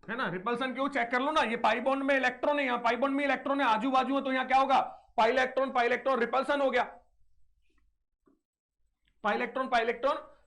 है ना। रिपल्सन क्यों, चेक कर लो ना, ये पाई बॉन्ड में इलेक्ट्रॉन है, यहां पाई बॉन्ड में इलेक्ट्रॉन है, आजू बाजू है, तो यहां क्या होगा, पाई इलेक्ट्रॉन रिपल्सन हो गया, पाई इलेक्ट्रॉन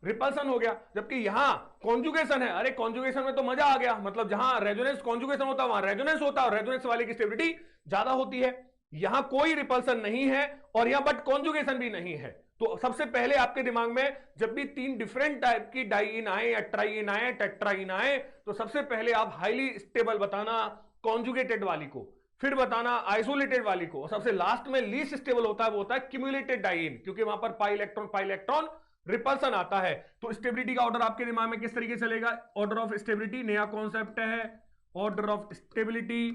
रिपल्सन हो गया। जबकि यहां कॉन्जुगेशन है, अरे कॉन्जुगेशन में तो मजा आ गया, मतलब जहां रेजोनेंस कॉन्जुगेशन होता है वहां रेजोनेंस होता है, और रेजोनेंस वाले की स्टेबिलिटी ज्यादा होती है। यहां कोई रिपल्सन नहीं है और यहां बट कॉन्जुगेशन भी नहीं है। तो सबसे पहले आपके दिमाग में जब भी तीन डिफरेंट टाइप की डाइईन आए या ट्राइईन आए टेट्राईन आए, तो सबसे पहले आप हाईली स्टेबल बताना कॉन्जुगेटेड वाली को, फिर बताना आइसोलेटेड वाली को, और सबसे लास्ट में लीस्ट स्टेबल होता है वो होता है क्यूमुलेटेड डाइईन, क्योंकि वहां पर पाई इलेक्ट्रॉन रिपल्सन आता है। तो स्टेबिलिटी का ऑर्डर आपके दिमाग में किस तरीके से चलेगा, ऑर्डर ऑफ स्टेबिलिटी नया कॉन्सेप्ट है। ऑर्डर ऑफ स्टेबिलिटी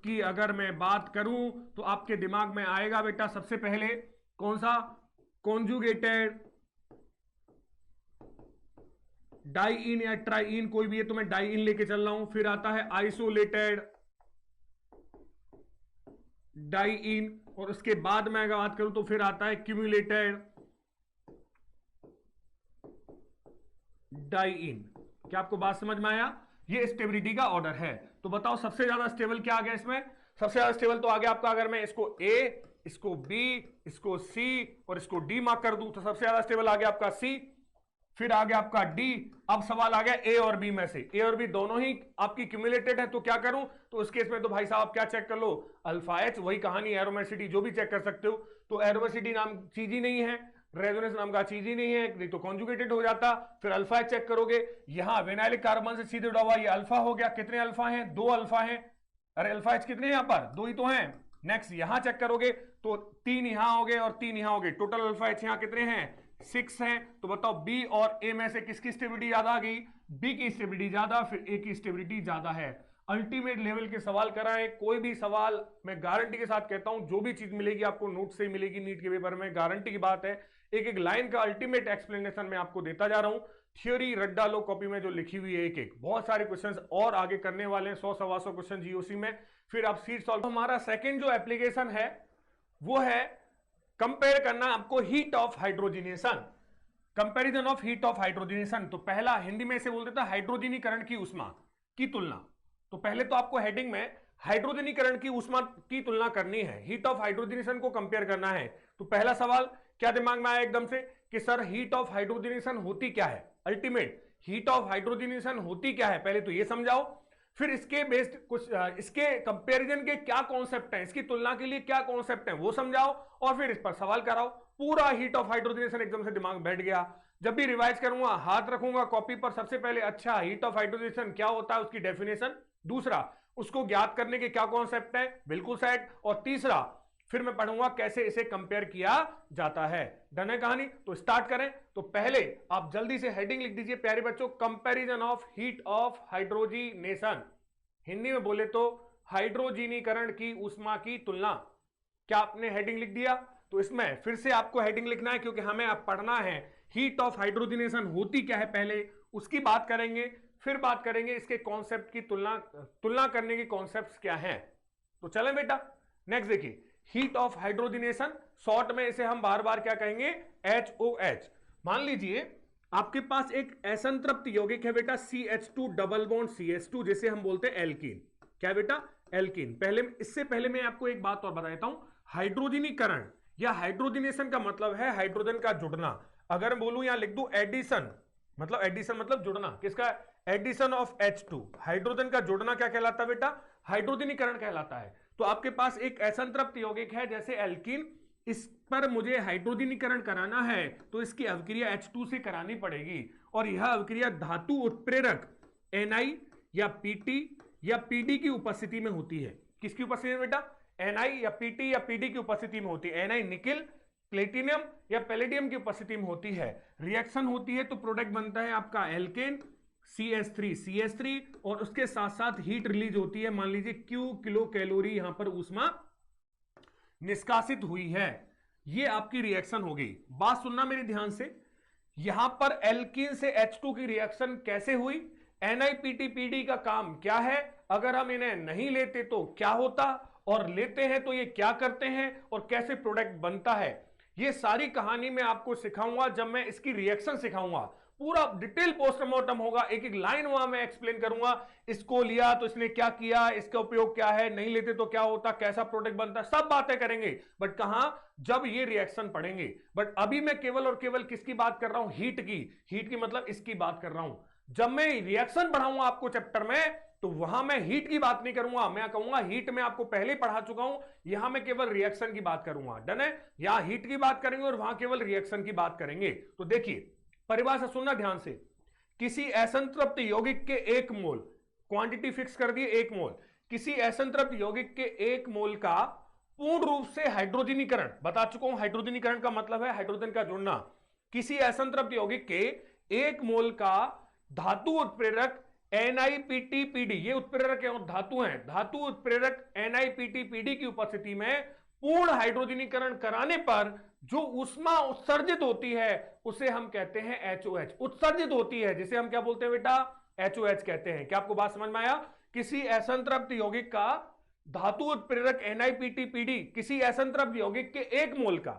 की अगर मैं बात करूं तो आपके दिमाग में आएगा बेटा सबसे पहले कौन सा, कॉन्जुगेटेड डाइईन या ट्राइईन, कोई भी है तो मैं डाइईन लेके चल रहा हूं। फिर आता है आइसोलेटेड डाइईन, और उसके बाद मैं अगर बात करूं तो फिर आता है क्यूमुलेटेड डाइईन। क्या आपको बात समझ में आया, ये स्टेबिलिटी का ऑर्डर है। तो बताओ सबसे ज्यादा स्टेबल क्या आ गया इसमें, सबसे ज्यादा स्टेबल तो आ गया आपका, अगर मैं इसको ए, इसको बी, इसको सी और इसको डी मार्क कर दूं तो सबसे ज्यादा स्टेबल आ गया आपका सी, फिर आ गया आपका डी। अब सवाल आ गया ए और बी में से, ए और बी दोनों ही आपकी क्यूमुलेटेड है, तो क्या करूं, तो उस केस में तो भाई साहब क्या चेक कर लो, अल्फा एच, वही कहानी एरोमेसिटी जो भी चेक कर सकते हो। तो एरोमेसिटी नाम चीज ही नहीं है, रेजोनेंस नाम का चीज ही नहीं है, नहीं तो कॉन्जुगेटेड हो जाता। फिर अल्फा एच चेक करोगे, यहां विनाइलिक कार्बन से सीधे जुड़ा हुआ ये अल्फा हो गया, कितने अल्फा हैं, दो अल्फा हैं, अरे अल्फा एच कितने हैं यहां पर, दो ही तो हैं। नेक्स्ट यहां चेक करोगे तो तीन यहां हो गए और तीन यहां हो गए, टोटल अल्फा एच यहां कितने हैं, 6 हैं। तो बताओ बी और ए में से किसकी स्टेबिलिटी ज्यादा आ गई, बी की स्टेबिलिटी ज्यादा, फिर ए की स्टेबिलिटी ज्यादा है। अल्टीमेट लेवल के सवाल कराएं, कोई भी सवाल मैं गारंटी के साथ कहता हूं, जो भी चीज मिलेगी आपको नोट से मिलेगी नीट के पेपर में, गारंटी की बात है। एक एक लाइन का अल्टीमेट एक्सप्लेनेशन मैं आपको देता जा रहा हूं, थ्योरी रट डालो कॉपी में जो लिखी हुई है, एक एक बहुत सारे क्वेश्चंस और आगे करने वाले हैं, 100-125 क्वेश्चन जीओसी में, फिर आप सीट सॉल्व। हमारा सेकंड जो एप्लीकेशन है वो है कंपेयर करना आपको heat of hydrogenation, comparison of heat of hydrogenation. तो पहला हिंदी में इसे बोल देता है हाइड्रोजनीकरण की ऊष्मा की तुलना। तो पहले तो आपको हेडिंग में हाइड्रोजनीकरण की ऊष्मा की तुलना करनी है, हीट ऑफ हाइड्रोजनेशन को कंपेयर करना है। तो पहला सवाल क्या दिमाग में आया एकदम से कि सर हीट ऑफ हाइड्रोजनेशन होती क्या है, अल्टीमेट हीट ऑफ हाइड्रोजनेशन होती क्या है, पहले तो ये समझाओ, फिर इसके बेस्ड कुछ इसके कंपैरिजन के क्या कॉन्सेप्ट हैं, इसकी तुलना के लिए क्या कॉन्सेप्ट हैं वो समझाओ, और फिर इस पर सवाल कराओ। पूरा हीट ऑफ हाइड्रोजनेशन एकदम से दिमाग बैठ गया। जब भी रिवाइज करूंगा हाथ रखूंगा कॉपी पर, सबसे पहले अच्छा हीट ऑफ हाइड्रोजनेशन क्या होता है उसकी डेफिनेशन, दूसरा उसको ज्ञात करने के क्या कॉन्सेप्ट है, बिल्कुल सेट, और तीसरा फिर मैं पढ़ूंगा कैसे इसे कंपेयर किया जाता है। डन है कहानी, तो स्टार्ट करें। तो पहले आप जल्दी से हेडिंग लिख दीजिए प्यारे बच्चों, comparison of heat of hydrogenation, Hindi में बोले तो हाइड्रोजीनीकरण की ऊष्मा की तुलना। क्या आपने हेडिंग लिख दिया? तो इसमें फिर से आपको हेडिंग लिखना है, क्योंकि हमें अब पढ़ना है हीट ऑफ हाइड्रोजिनेशन होती क्या है, पहले उसकी बात करेंगे, फिर बात करेंगे इसके कॉन्सेप्ट की तुलना करने की कॉन्सेप्ट्स क्या हैं। तो चलें बेटा, नेक्स्ट देखिए, हीट ऑफ हाइड्रोजिनेशन, शॉर्ट में इसे हम बार बार क्या कहेंगे, HOH। मान लीजिए आपके पास एक असंतृप्त यौगिक है बेटा CH2 डबल बॉन्ड CH2, जिसे हम बोलते हैं एल्कीन। क्या बेटा, एल्कीन। पहले इससे पहले मैं आपको एक बात और बता देता हूं, हाइड्रोजनीकरण या हाइड्रोजनेशन का मतलब है हाइड्रोजन का जुड़ना। अगर मैं बोलूं यहां लिख दूं एडिशन, मतलब एडिशन मतलब जुड़ना, किसका, एडिशन ऑफ H2, हाइड्रोजन का जुड़ना क्या कहलाता है बेटा, हाइड्रोजनीकरण कहलाता है। तो आपके पास एक असंतृप्त यौगिक है जैसे एल्कीन, इस पर मुझे हाइड्रोजनीकरण कराना है तो इसकी अवक्रिया H2 से करानी पड़ेगी, और यह अवक्रिया धातु उत्प्रेरक Na या Pt या Pd की उपस्थिति में होती है। किसकी उपस्थिति में बेटा? Na या Pt या Pd की उपस्थिति में होती है। Na निकिल, प्लेटिनियम या पैलेडियम की उपस्थिति में होती है। रिएक्शन होती है तो प्रोडक्ट बनता है आपका एल्केन CH3 और उसके साथ साथ हीट रिलीज होती है। मान लीजिए Q किलो कैलोरी यहां पर ऊष्मा निष्कासित हुई है। ये आपकी रिएक्शन होगी। बात सुनना मेरी ध्यान से, यहां पर एल्कीन से H2 की रिएक्शन कैसे हुई, NiPt_Pd का काम क्या है, अगर हम इन्हें नहीं लेते तो क्या होता, और लेते हैं तो ये क्या करते हैं और कैसे प्रोडक्ट बनता है, ये सारी कहानी मैं आपको सिखाऊंगा जब मैं इसकी रिएक्शन सिखाऊंगा। पूरा डिटेल पोस्टमार्टम होगा, एक एक लाइन वहां मैं एक्सप्लेन करूंगा। इसको लिया तो इसने क्या किया, इसका उपयोग क्या है, नहीं लेते तो क्या होता, कैसा प्रोडक्ट बनता है, सब बातें करेंगे। बट कहां? जब ये रिएक्शन पढ़ेंगे। बट अभी मैं केवल और केवल किसकी बात कर रहा हूं? हीट की। हीट की मतलब इसकी बात कर रहा हूं। जब मैं रिएक्शन पढ़ाऊंगा आपको चैप्टर में तो वहां मैं हीट की बात नहीं करूंगा, मैं कहूंगा हीट में आपको पहले ही पढ़ा चुका हूं, यहां मैं केवल रिएक्शन की बात करूंगा। डन है? यहां हीट की बात करेंगे और वहां केवल रिएक्शन की बात करेंगे। तो देखिए परिभाषा सुनना ध्यान से, किसी असंतृप्त यौगिक के 1 मोल, क्वांटिटी फिक्स कर दिए 1 मोल, किसी असंतृप्त यौगिक के 1 मोल का पूर्ण रूप से हाइड्रोजनीकरण, बता चुका हूं हाइड्रोजनीकरण का मतलब है हाइड्रोजन का जुड़ना। किसी असंतृप्त यौगिक के 1 मोल का धातु उत्प्रेरक NiPt_Pd, ये उत्प्रेरक है और धातु हैं, धातु उत्प्रेरक NiPt_Pd की उपस्थिति में पूर्ण हाइड्रोजनीकरण कराने पर जो ऊष्मा उत्सर्जित होती है उसे हम कहते हैं HOH। उत्सर्जित होती है जिसे हम क्या बोलते हैं बेटा? HOH कहते हैं। क्या आपको बात समझ में आया? किसी असंतृप्त यौगिक का धातु उत्प्रेरक NiPt_Pd, किसी असंतृप्त यौगिक के 1 मोल का,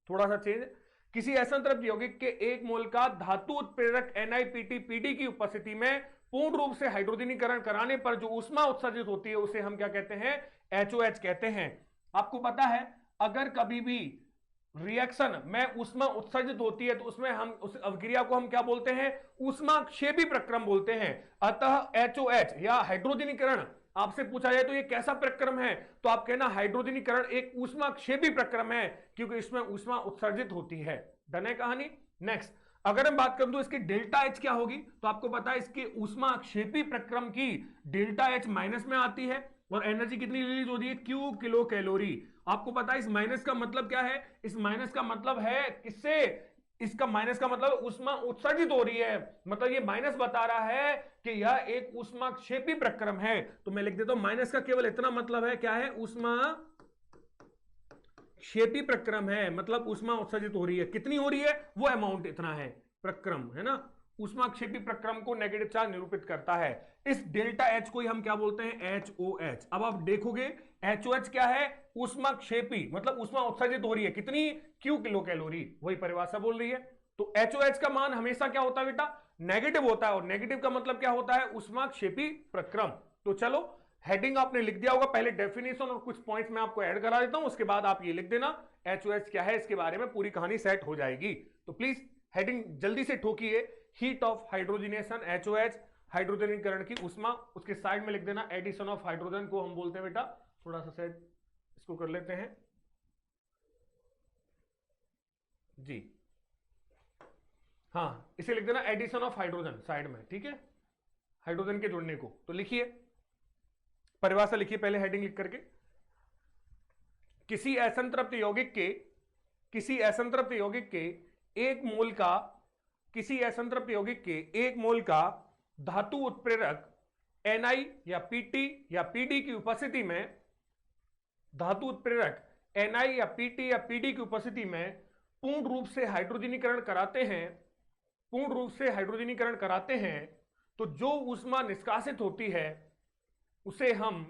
थोड़ा सा चेंज, किसी असंतृप्त यौगिक के 1 मोल का धातु उत्प्रेरक NiPt_Pd की उपस्थिति में पूर्ण रूप से हाइड्रोजनीकरण कराने पर जो ऊष्मा उत्सर्जित होती है उसे हम क्या कहते हैं? HOH कहते हैं। आपको पता है अगर कभी भी रिएक्शन में ऊष्मा उत्सर्जित होती है तो उसमें हम उस अवक्रिया को हम क्या बोलते हैं? ऊष्माक्षेपी प्रक्रम बोलते हैं। अतः HOH या हाइड्रोजनीकरण आपसे पूछा जाए तो ये कैसा प्रक्रम है, तो आप कहना हाइड्रोजनीकरण एक ऊष्माक्षेपी प्रक्रम है, क्योंकि इसमें ऊष्मा उत्सर्जित होती है। डन है कहानी? नेक्स्ट, अगर हम बात करें तो इसकी डेल्टा H क्या होगी, तो आपको पता है इसके ऊष्माक्षेपी प्रक्रम की डेल्टा H माइनस में आती है और एनर्जी कितनी रिलीज होती है? Q kilo calorie. आपको पता है इस माइनस का मतलब क्या है? इस माइनस का मतलब है किससे? इसका माइनस का मतलब ऊष्मा उत्सर्जित हो रही है, मतलब ये माइनस बता रहा है कि यह एक ऊष्माक्षेपी प्रक्रम है। तो मैं लिख देता हूं माइनस का केवल इतना मतलब है, क्या है? ऊष्मा क्षेपी प्रक्रम है, मतलब ऊष्मा उत्सर्जित हो रही है। कितनी हो रही है? वो अमाउंट इतना है, प्रक्रम है ना। ऊष्माक्षेपी प्रक्रम को नेगेटिव चार्ज निरूपित करता है। इस डेल्टा H को ही हम क्या बोलते हैं? HOH। अब आप देखोगे HOH क्या है? ऊष्माक्षेपी, मतलब ऊष्मा उत्सर्जित हो रही है, कितनी? Q किलो कैलोरी, वही परिभाषा बोल रही है। तो HOH का मान हमेशा क्या होता है बेटा? नेगेटिव होता है, और नेगेटिव का मतलब क्या होता है? ऊष्माक्षेपी प्रक्रम। तो चलो हेडिंग आपने लिख दिया होगा, पहले डेफिनेशन और कुछ पॉइंट्स मैं आपको ऐड करा देता हूं, उसके बाद आप ये लिख देना HOH क्या है, इसके बारे में पूरी कहानी सेट हो जाएगी। तो प्लीज हेडिंग जल्दी से ठोकिए, हीट ऑफ हाइड्रोजनेशन HOH, हाइड्रोजनीकरण की ऊष्मा, उसके साइड में लिख देना एडिशन ऑफ हाइड्रोजन को हम बोलते हैं बेटा, थोड़ा सा सेट इसको कर लेते हैं जी, हाँ इसे लिख देना एडिशन ऑफ हाइड्रोजन साइड में, ठीक है, हाइड्रोजन के जुड़ने को। तो लिखिए परिभाषा, लिखिए पहले हेडिंग लिख करके, किसी असंतृप्त यौगिक के, किसी असंतृप्त यौगिक के 1 मोल का, किसी असंतृप्त यौगिक के 1 मोल का धातु उत्प्रेरक Na या Pt या Pd की उपस्थिति में, धातु उत्प्रेरक Na या Pt या Pd की उपस्थिति में पूर्ण रूप से हाइड्रोजनीकरण कराते हैं, पूर्ण रूप से हाइड्रोजनीकरण कराते हैं, तो जो ऊष्मा निष्कासित होती है उसे हम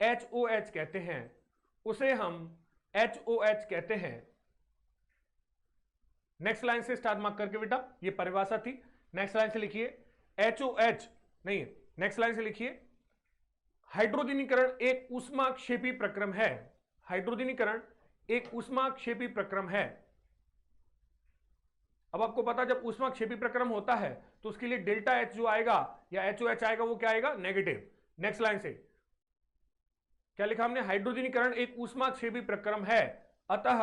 HOH कहते हैं, उसे हम HOH कहते हैं। नेक्स्ट लाइन से स्टार्ट मार्क करके बेटा, ये परिभाषा थी। नेक्स्ट लाइन से लिखिए HOH, नहीं नेक्स्ट लाइन से लिखिए हाइड्रोजनीकरण एक ऊष्माक्षेपी प्रक्रम है, हाइड्रोजनीकरण एक ऊष्माक्षेपी प्रक्रम है। अब आपको पता जब ऊष्माक्षेपी प्रक्रम होता है तो उसके लिए डेल्टा H जो आएगा या HOH आएगा वो क्या आएगा? नेगेटिव। नेक्स्ट लाइन से क्या लिखा हमने, हाइड्रोजनीकरण एक ऊष्माक्षेपी प्रक्रम है, अतः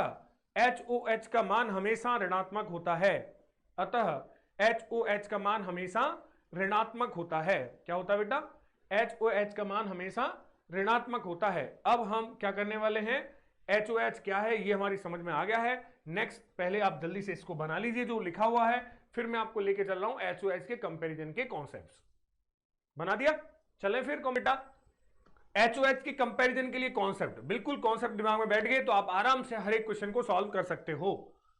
HOH का मान हमेशा ऋणात्मक होता है। अतः HOH का मान हमेशा ऋणात्मक होता है। क्या होता है बेटा, HOH का मान हमेशा ऋणात्मक होता है। अब हम क्या करने वाले हैं, HOH क्या है ये हमारी समझ में आ गया है। नेक्स्ट पहले आप जल्दी से इसको बना लीजिए जो लिखा हुआ है, फिर मैं आपको लेके चल रहा हूं HOH के कंपैरिजन के कॉन्सेप्ट्स। बना दिया, चले फिर बेटा HOH की कंपैरिजन के लिए कॉन्सेप्ट, बिल्कुल कॉन्सेप्ट दिमाग में बैठ गए तो आप आराम से हर एक क्वेश्चन को सॉल्व कर सकते हो।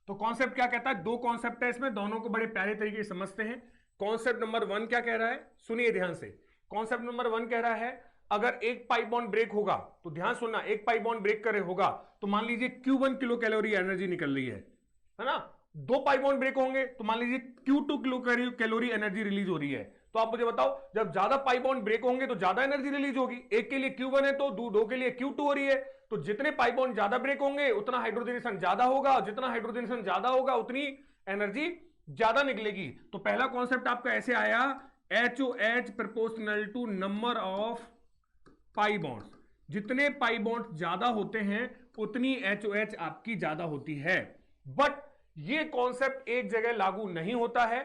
तो कॉन्सेप्ट क्या कहता है, दो कॉन्सेप्ट है इसमें, दोनों को बड़े प्यारे तरीके से समझते हैं। कॉन्सेप्ट नंबर 1 क्या कह रहा है, सुनिए ध्यान से। कॉन्सेप्ट नंबर 1 कह रहा है अगर एक पाई बॉन्ड ब्रेक होगा, तो ध्यान सुनना, एक पाई बॉन्ड ब्रेक करे होगा तो मान लीजिए Q1 किलो कैलोरी एनर्जी निकल रही है ना। दो पाई बॉन्ड ब्रेक होंगे तो मान लीजिए Q2 kilo calorie energy release हो रही है। तो आप मुझे बताओ, जब ज्यादा पाई बॉन्ड ब्रेक होंगे तो ज्यादा एनर्जी रिलीज होगी। एक के लिए Q1 है तो दो के लिए Q2 हो रही है, तो जितने पाई बॉन्ड ज्यादा ब्रेक होंगे उतना हाइड्रोजनेशन ज्यादा होगा, और जितना हाइड्रोजनेशन ज्यादा होगा उतनी एनर्जी ज्यादा निकलेगी। तो पहला कॉन्सेप्ट आपका ऐसे आया, HOH proportional to number of pi bonds. जितने पाई बॉन्ड्स ज्यादा होते हैं उतनी HOH आपकी ज्यादा होती है। बट ये कॉन्सेप्ट एक जगह लागू नहीं होता है।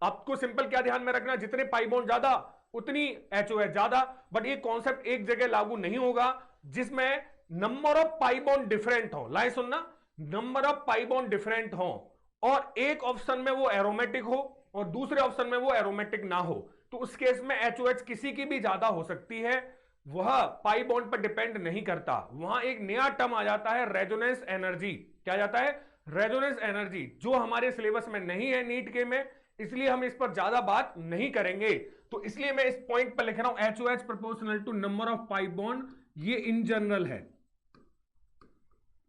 आपको सिंपल क्या ध्यान में रखना, जितने पाई बॉन्ड ज्यादा उतनी HOH ज्यादा। बट ये कॉन्सेप्ट एक जगह लागू नहीं होगा जिसमें number of pi bond different हो। लाइन सुनना, number of pi bond different हो और एक ऑप्शन में वो एरोमेटिक हो और दूसरे ऑप्शन में वो एरोमेटिक ना हो, तो उस केस में HOH किसी की भी ज्यादा हो सकती है। वह पाई बॉन्ड पर डिपेंड नहीं करता। वहां एक नया टर्म आ जाता है, रेजोनेंस एनर्जी। क्या जाता है, रेजोनेंस एनर्जी, जो हमारे सिलेबस में नहीं है नीट के में, इसलिए हम इस पर ज्यादा बात नहीं करेंगे। तो इसलिए मैं इस पॉइंट पर लिख रहा हूं HOH proportional to number of pi bond. ये इन जनरल है,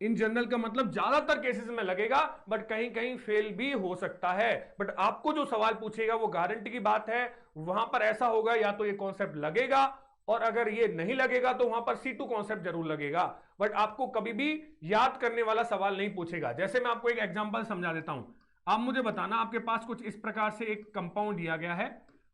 इन जनरल का मतलब ज्यादातर केसेस में लगेगा, बट कहीं कहीं फेल भी हो सकता है। बट आपको जो सवाल पूछेगा वो गारंटी की बात है, वहां पर ऐसा होगा या तो ये कॉन्सेप्ट लगेगा, और अगर ये नहीं लगेगा तो वहां पर C2 कॉन्सेप्ट जरूर लगेगा। बट आपको कभी भी याद करने वाला सवाल नहीं पूछेगा। जैसे मैं आपको एक एग्जांपल समझा देता हूं, आप मुझे बताना, आपके पास कुछ इस प्रकार से एक कंपाउंड दिया गया है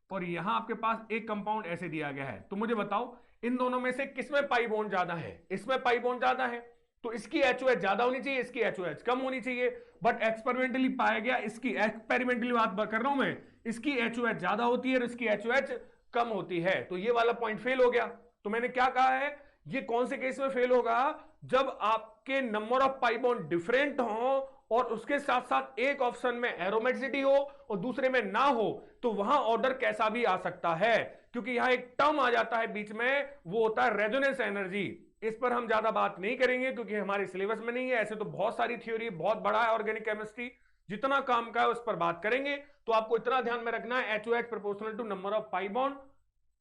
और यहां आपके पास एक कंपाउंड ऐसे दिया गया है। तो मुझे बताओ इन दोनों में से किसमें पाई बॉन्ड ज्यादा है। इसमें पाई बॉन्ड ज्यादा है तो इसकी HOH ज्यादा होनी चाहिए, इसकी HOH कम होनी चाहिए। बट एक्सपेरिमेंटली पाया गया, इसकी एक्सपेरिमेंटली बात कर रहा हूं मैं, इसकी HOH ज्यादा होती है और इसकी HOH कम होती है। तो ये वाला पॉइंट फेल हो गया। तो मैंने क्या कहा है, ये कौन से केस में फेल होगा, जब आपके number of pi bond different हो और उसके साथ साथ एक ऑप्शन में एरोमेटिसिटी हो और दूसरे में ना हो, तो वहां ऑर्डर कैसा भी आ सकता है। क्योंकि यहां एक टर्म आ जाता है बीच में, वो होता है रेजोनेंस एनर्जी। इस पर हम ज्यादा बात नहीं करेंगे क्योंकि हमारे सिलेबस में नहीं है। ऐसे तो बहुत सारी थ्योरी, बहुत बड़ा है ऑर्गेनिक केमिस्ट्री, जितना काम का है उस पर बात करेंगे। तो आपको इतना ध्यान में रखना है, HOH proportional to number of pi bond,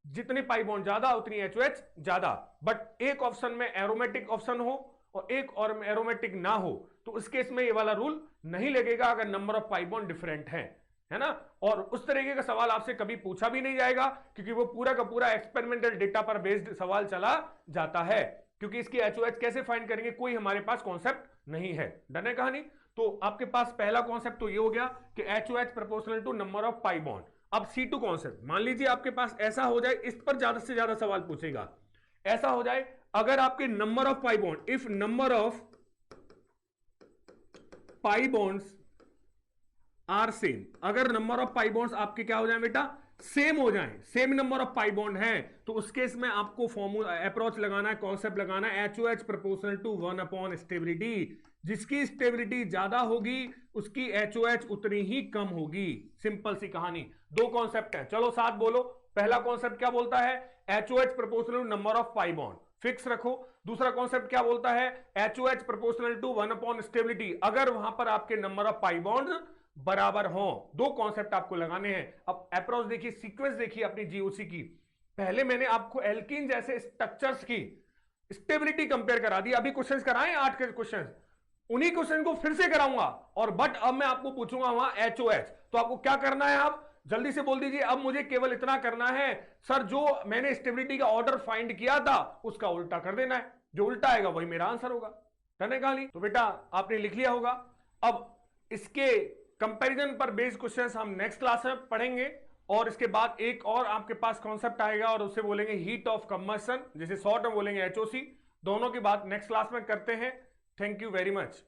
जितने पाई बॉन्ड ज्यादा उतनी HOH ज्यादा। बट एक ऑप्शन में एरोमेटिक ऑप्शन हो और एक और एरोमेटिक ना हो, तो उस केस में ये वाला रूल नहीं लगेगा अगर number of pi bond different है ना। और उस तरीके का सवाल आपसे कभी पूछा भी नहीं जाएगा क्योंकि वो पूरा का पूरा एक्सपेरिमेंटल डेटा पर बेस्ड सवाल चला जाता है। क्योंकि इसकी HOH कैसे फाइंड करेंगे, कोई हमारे पास कॉन्सेप्ट नहीं है। डन है कहानी। तो आपके पास पहला कॉन्सेप्ट तो ये हो गया कि HOH proportional to number of pi bond. अब C2 कॉन्सेप्ट, मान लीजिए आपके पास ऐसा हो जाए, इस पर ज्यादा से ज्यादा सवाल पूछेगा। ऐसा हो जाए अगर आपके number of pi bond, if number of pi bonds are same, अगर नंबर ऑफ पाई बॉन्ड्स आपके क्या हो जाए बेटा, सेम हो जाए, same number of pi bond है, तो उस केस में आपको फॉर्मूला अप्रोच लगाना है, कॉन्सेप्ट लगाना है HOH proportional to 1 upon stability. जिसकी स्टेबिलिटी ज्यादा होगी उसकी HOH उतनी ही कम होगी। सिंपल सी कहानी। दो कॉन्सेप्ट है, चलो साथ बोलो। पहला कॉन्सेप्ट क्या बोलता है, HOH proportional to number of pi bond, fix रखो। दूसरा कॉन्सेप्ट क्या बोलता है, HOH proportional to 1 upon stability, अगर वहां पर आपके नंबर ऑफ पाई बॉन्ड बराबर हो। दो कॉन्सेप्ट आपको लगाने हैं। अब अप्रोच देखिए, सीक्वेंस देखिए अपनी जीओसी की। पहले मैंने आपको एल्कीन जैसे स्ट्रक्चर्स की स्टेबिलिटी कंपेयर करा दी। अभी क्वेश्चंस कराए 8 के क्वेश्चंस, उन्हीं क्वेश्चन को फिर से कराऊंगा। और बट अब मैं आपको पूछूंगा वहां HOH, तो आपको क्या करना है, आप जल्दी से बोल दीजिए। अब मुझे केवल इतना करना है, सर जो मैंने स्टेबिलिटी का ऑर्डर फाइंड किया था उसका उल्टा कर देना है। जो उल्टा आएगा वही मेरा आंसर होगा। करने कहानी तो बेटा आपने लिख लिया होगा। अब इसके कंपैरिजन पर बेस्ड क्वेश्चंस हम नेक्स्ट क्लास में पढ़ेंगे। और इसके बाद एक और आपके पास कॉन्सेप्ट आएगा और उसे बोलेंगे हीट ऑफ कंबशन, जिसे शॉर्ट में बोलेंगे HOC। दोनों की बात नेक्स्ट क्लास में करते हैं। Thank you very much.